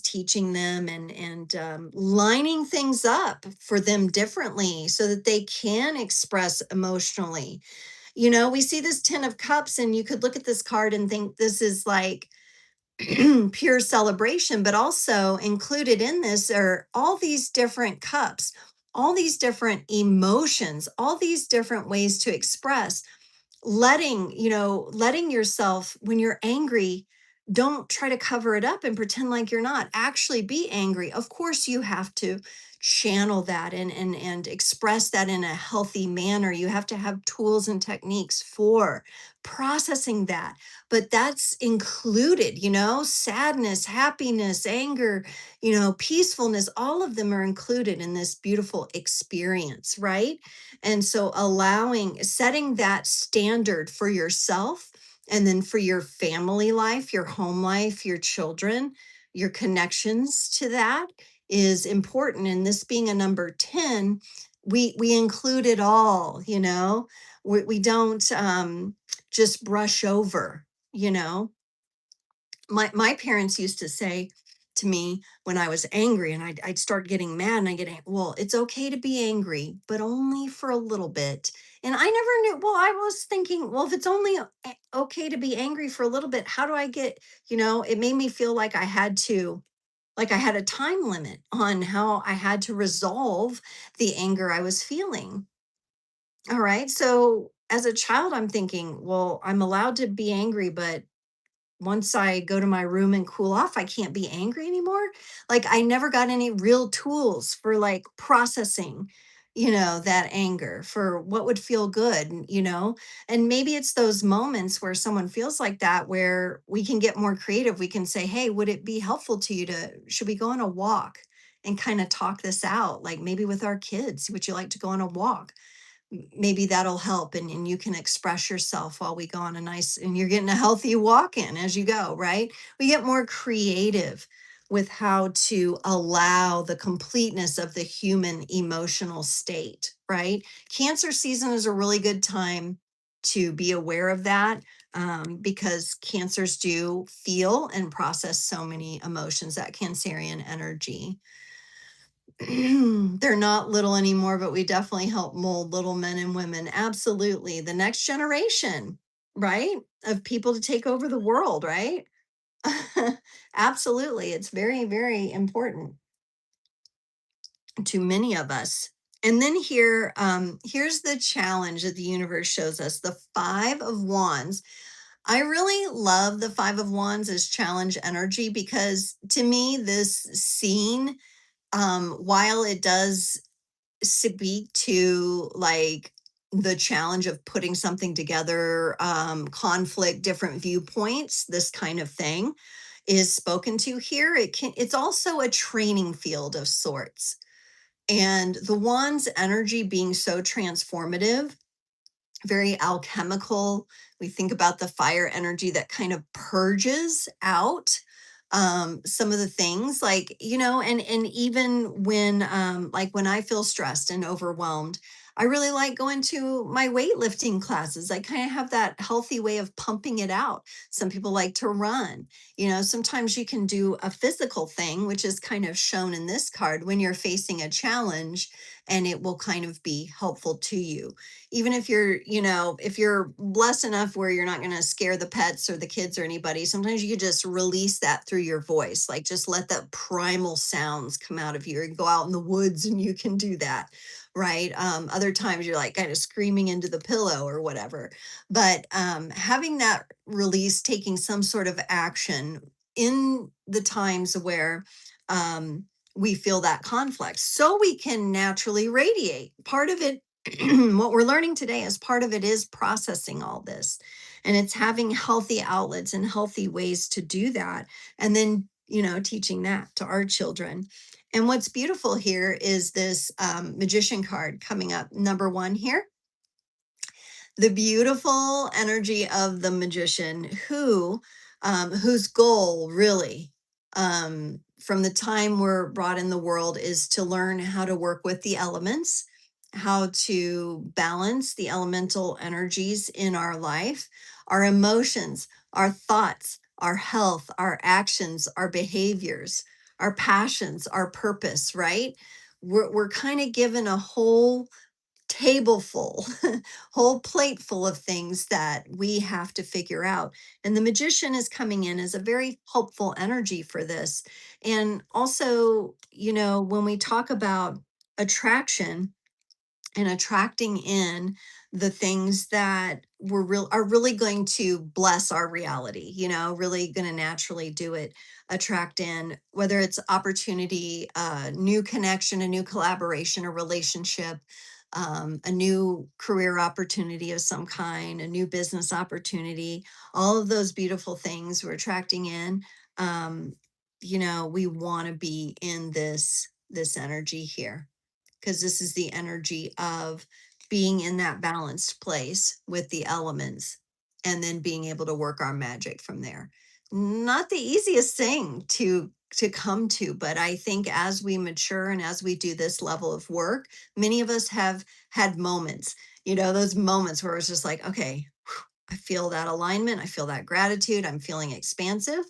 teaching them, and lining things up for them differently so that they can express emotionally. We see this 10 of Cups, and you could look at this card and think this is like pure celebration, but also included in this are all these different cups, all these different emotions, all these different ways to express letting yourself, when you're angry, don't try to cover it up and pretend like you're not. Actually be angry. Of course, you have to channel that and express that in a healthy manner. You have to have tools and techniques for processing that. But that's included, sadness, happiness, anger, peacefulness, all of them are included in this beautiful experience, right? And so setting that standard for yourself and then for your family life, your home life, your children, your connections to that is important. And this being a number 10, we include it all, we don't just brush over, you know my parents used to say to me when I was angry and I'd start getting mad and well, it's okay to be angry, but only for a little bit. And I never knew. Well, I was thinking, well, if it's only okay to be angry for a little bit, how do I get, it made me feel like I had a time limit on how I had to resolve the anger I was feeling. All right. So as a child, I'm thinking, well, I'm allowed to be angry, but once I go to my room and cool off, I can't be angry anymore. Like I never got any real tools for like processing, that anger for what would feel good, and maybe it's those moments where someone feels like that, where we can get more creative. We can say, hey, would it be helpful to you should we go on a walk and kind of talk this out? Like maybe with our kids, would you like to go on a walk? Maybe that'll help, and you can express yourself while we go on and you're getting a healthy walk in as you go, right? We get more creative with how to allow the completeness of the human emotional state, right? Cancer season is a really good time to be aware of that, because cancers do feel and process so many emotions, that Cancerian energy. They're not little anymore, but we definitely help mold little men and women. Absolutely. The next generation, right? Of people to take over the world, right? Absolutely. It's very, very important to many of us. And then here's the challenge that the universe shows us, the Five of Wands. I really love the Five of Wands as challenge energy, because to me, this scene, while it does speak to like the challenge of putting something together, conflict, different viewpoints, this kind of thing is spoken to here. It's also a training field of sorts. And the wand's energy being so transformative, very alchemical. We think about the fire energy that kind of purges out some of the things, like, and even when like when I feel stressed and overwhelmed, I really like going to my weightlifting classes. I kind of have that healthy way of pumping it out. Some people like to run. Sometimes you can do a physical thing, which is kind of shown in this card when you're facing a challenge, and it will kind of be helpful to you. Even if you're blessed enough where you're not going to scare the pets or the kids or anybody, sometimes you could just release that through your voice, like just let that primal sounds come out of you, and go out in the woods and you can do that, right? Other times you're like kind of screaming into the pillow or whatever. But having that release, taking some sort of action in the times where we feel that conflict, so we can naturally radiate. Part of it, what we're learning today, is part of it is processing all this, and it's having healthy outlets and healthy ways to do that, and then teaching that to our children. And what's beautiful here is this magician card coming up, number 1 here, the beautiful energy of the magician, whose goal really, from the time we're brought in the world, is to learn how to work with the elements, how to balance the elemental energies in our life, our emotions, our thoughts, our health, our actions, our behaviors, our passions, our purpose, right? We're kind of given a whole table full, whole plate full of things that we have to figure out. And the magician is coming in as a very helpful energy for this. And also, when we talk about attraction and attracting in the things that are really going to bless our reality, really going to naturally do it, attract in, whether it's opportunity, new connection, a new collaboration, a relationship, a new career opportunity of some kind, a new business opportunity, all of those beautiful things we're attracting in. um, we want to be in this energy here, because this is the energy of being in that balanced place with the elements, and then being able to work our magic from there. Not the easiest thing to come to, but I think as we mature and as we do this level of work, many of us have had moments, those moments where it's just like, okay, I feel that alignment, I feel that gratitude, I'm feeling expansive.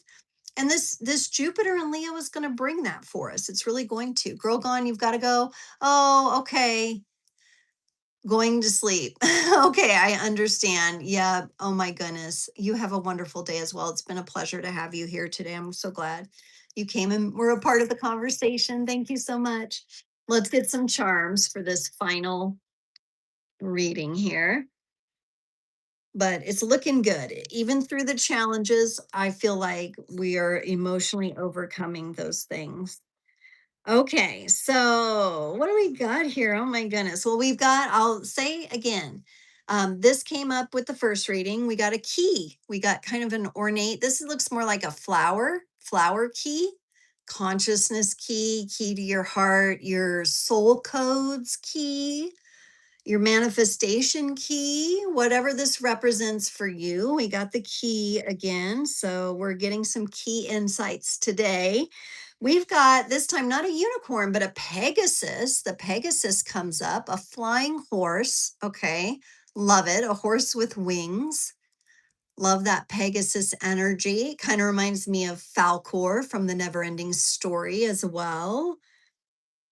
And this Jupiter and Leo is going to bring that for us. It's really going to. Girl gone, you've got to go. Oh, okay. Going to sleep. Okay, I understand. Yeah. Oh my goodness. You have a wonderful day as well. It's been a pleasure to have you here today. I'm so glad you came and were a part of the conversation. Thank you so much. Let's get some charms for this final reading here. But it's looking good. Even through the challenges, I feel like we are emotionally overcoming those things. Okay, so what do we got here? Oh my goodness. Well, I'll say again, this came up with the first reading. We got a key. We got kind of an ornate, this looks more like a flower key, consciousness key, key to your heart, your soul codes key, your manifestation key, whatever this represents for you. We got the key again. So we're getting some key insights today. We've got this time not a unicorn, but a Pegasus. The Pegasus comes up, a flying horse. Okay. Love it. A horse with wings. Love that Pegasus energy. Kind of reminds me of Falcor from the Neverending Story as well.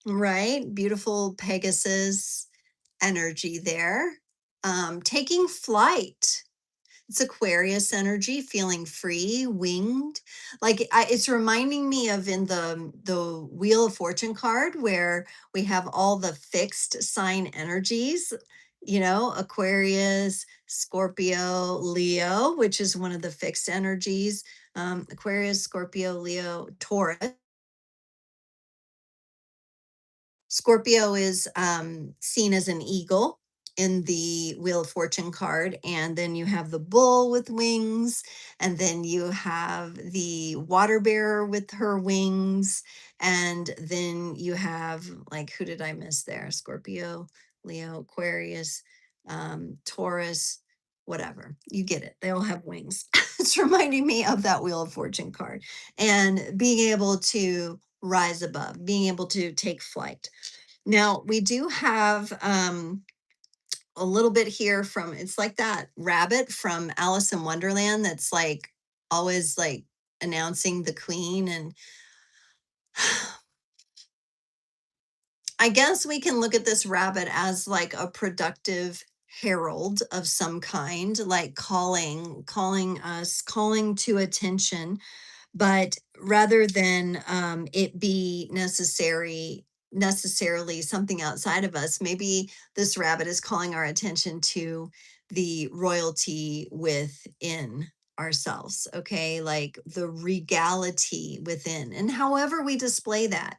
Right. Beautiful Pegasus energy there. Taking flight. It's Aquarius energy, feeling free, winged. Like it's reminding me of in the Wheel of Fortune card where we have all the fixed sign energies. Aquarius, Scorpio, Leo, which is one of the fixed energies. Aquarius, Scorpio, Leo, Taurus. Scorpio is seen as an eagle in the Wheel of Fortune card. And then you have the bull with wings. And then you have the water bearer with her wings. And then you have, like, who did I miss there? Scorpio, Leo, Aquarius, Taurus, whatever. You get it. They all have wings. It's reminding me of that Wheel of Fortune card and being able to rise above, being able to take flight. Now, we do have a little bit here from, it's like that rabbit from Alice in Wonderland that's like always like announcing the queen. And I guess we can look at this rabbit as like a productive herald of some kind, like calling us, calling to attention. But rather than it be necessarily something outside of us, maybe this rabbit is calling our attention to the royalty within ourselves. Okay, like the regality within, and however we display that,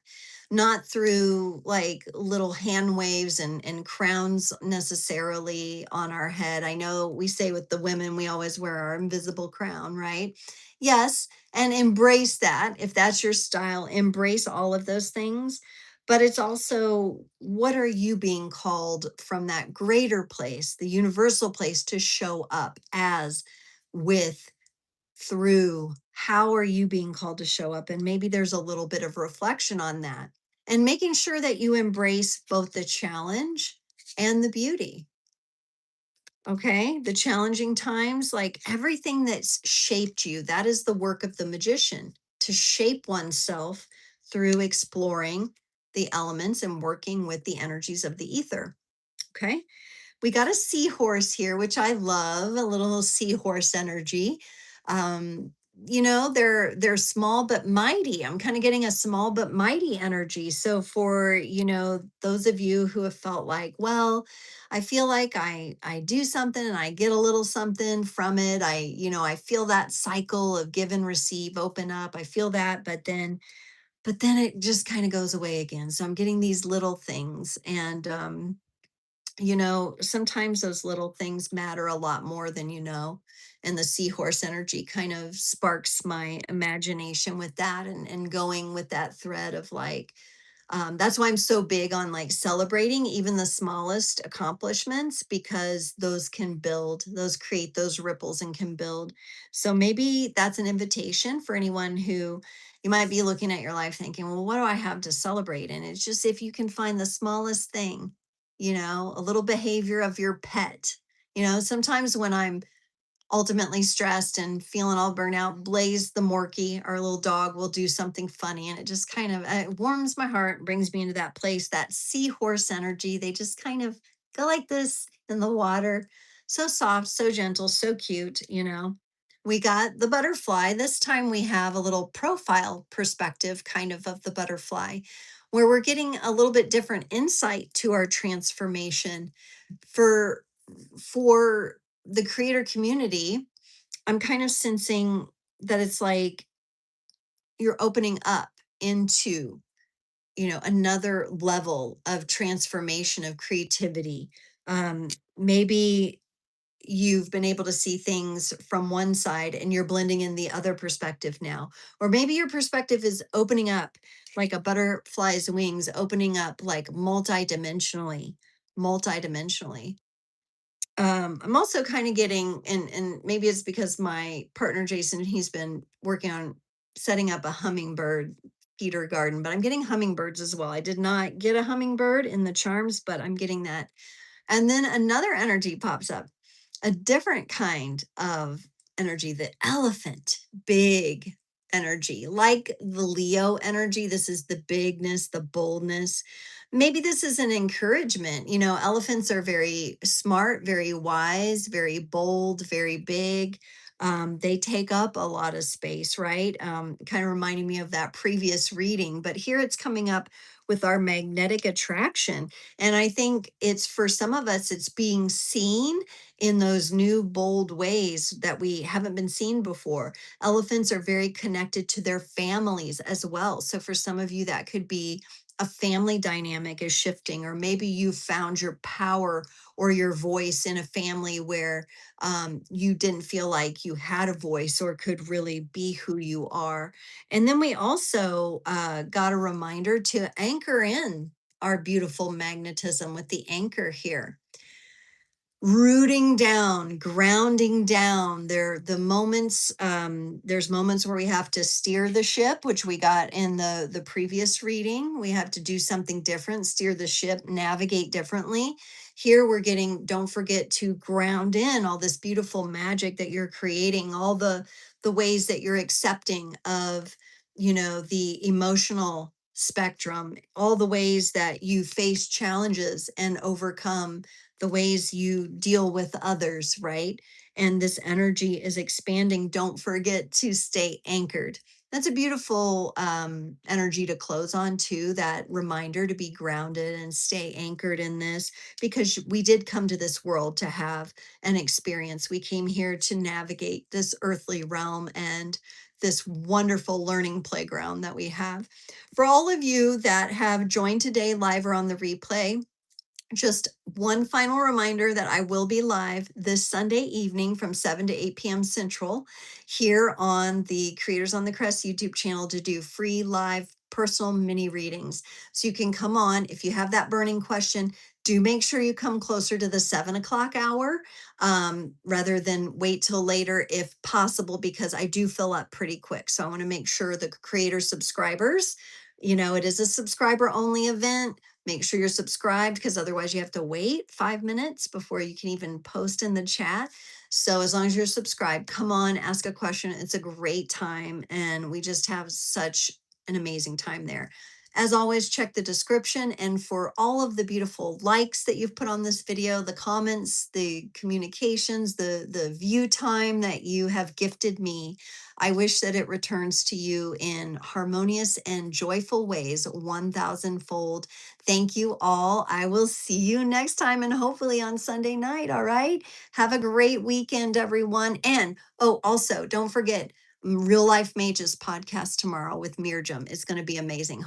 not through like little hand waves and crowns necessarily on our head. I know we say with the women we always wear our invisible crown, right? Yes, and embrace that. If that's your style, embrace all of those things. But it's also, what are you being called from that greater place, the universal place, to show up as, with, through? How are you being called to show up? And maybe there's a little bit of reflection on that, and making sure that you embrace both the challenge and the beauty. Okay, the challenging times, like everything that's shaped you, that is the work of the magician, to shape oneself through exploring the elements and working with the energies of the ether. Okay, we got a seahorse here, which I love, a little seahorse energy. they're small but mighty. I'm kind of getting a small but mighty energy. So for, those of you who have felt like, well, I feel like I do something and I get a little something from it. I feel that cycle of give and receive open up. I feel that, but then it just kind of goes away again. So I'm getting these little things, and sometimes those little things matter a lot more than you know. And the seahorse energy kind of sparks my imagination with that, and going with that thread of like, that's why I'm so big on like celebrating even the smallest accomplishments, because those create those ripples and can build. So maybe that's an invitation for anyone who you might be looking at your life thinking, well, what do I have to celebrate? And it's just if you can find the smallest thing, a little behavior of your pet. Sometimes when I'm ultimately stressed and feeling all burnt out, Blaze the Morkie, our little dog, will do something funny. And it just kind of it warms my heart, brings me into that place, that seahorse energy. They just kind of go like this in the water. So soft, so gentle, so cute. We got the butterfly. This time we have a little profile perspective kind of the butterfly, where we're getting a little bit different insight to our transformation for the creator community. I'm kind of sensing that it's like you're opening up into, another level of transformation of creativity. Maybe you've been able to see things from one side and you're blending in the other perspective now. Or maybe your perspective is opening up like a butterfly's wings, opening up like multidimensionally. I'm also kind of getting, and maybe it's because my partner Jason, he's been working on setting up a hummingbird feeder garden, but I'm getting hummingbirds as well. I did not get a hummingbird in the charms, but I'm getting that. And then another energy pops up, a different kind of energy, the elephant, big energy, like the Leo energy. This is the bigness, the boldness. Maybe this is an encouragement. Elephants are very smart, very wise, very bold, very big. They take up a lot of space, right? Kind of reminding me of that previous reading, but here it's coming up with our magnetic attraction. And I think it's for some of us, it's being seen in those new bold ways that we haven't been seen before. Elephants are very connected to their families as well. So for some of you, that could be a family dynamic is shifting, or maybe you found your power or your voice in a family where you didn't feel like you had a voice or could really be who you are. And then we also got a reminder to anchor in our beautiful magnetism with the anchor here, rooting down, grounding down. There's moments where we have to steer the ship, which we got in the previous reading. We have to do something different, steer the ship, navigate differently. Here we're getting, don't forget to ground in all this beautiful magic that you're creating, all the ways that you're accepting of, the emotional spectrum, all the ways that you face challenges and overcome, the ways you deal with others, right? And this energy is expanding. Don't forget to stay anchored. That's a beautiful energy to close on, too. That reminder to be grounded and stay anchored in this, because we did come to this world to have an experience. We came here to navigate this earthly realm and this wonderful learning playground that we have. For all of you that have joined today live or on the replay, just one final reminder that I will be live this Sunday evening from 7 to 8 p.m. Central here on the Creators on the Crest YouTube channel to do free live personal mini readings. So you can come on if you have that burning question. Do make sure you come closer to the 7 o'clock hour rather than wait till later if possible, because I do fill up pretty quick. So I want to make sure the creator subscribers, it is a subscriber only event. Make sure you're subscribed, because otherwise you have to wait 5 minutes before you can even post in the chat. So as long as you're subscribed, come on, ask a question. It's a great time. And we just have such an amazing time there. As always, check the description. And for all of the beautiful likes that you've put on this video, the comments, the communications, the view time that you have gifted me, I wish that it returns to you in harmonious and joyful ways, 1,000-fold. Thank you all. I will see you next time and hopefully on Sunday night. All right. Have a great weekend, everyone. And oh, also, don't forget Real Life Mages podcast tomorrow with Mirjam. It's going to be amazing.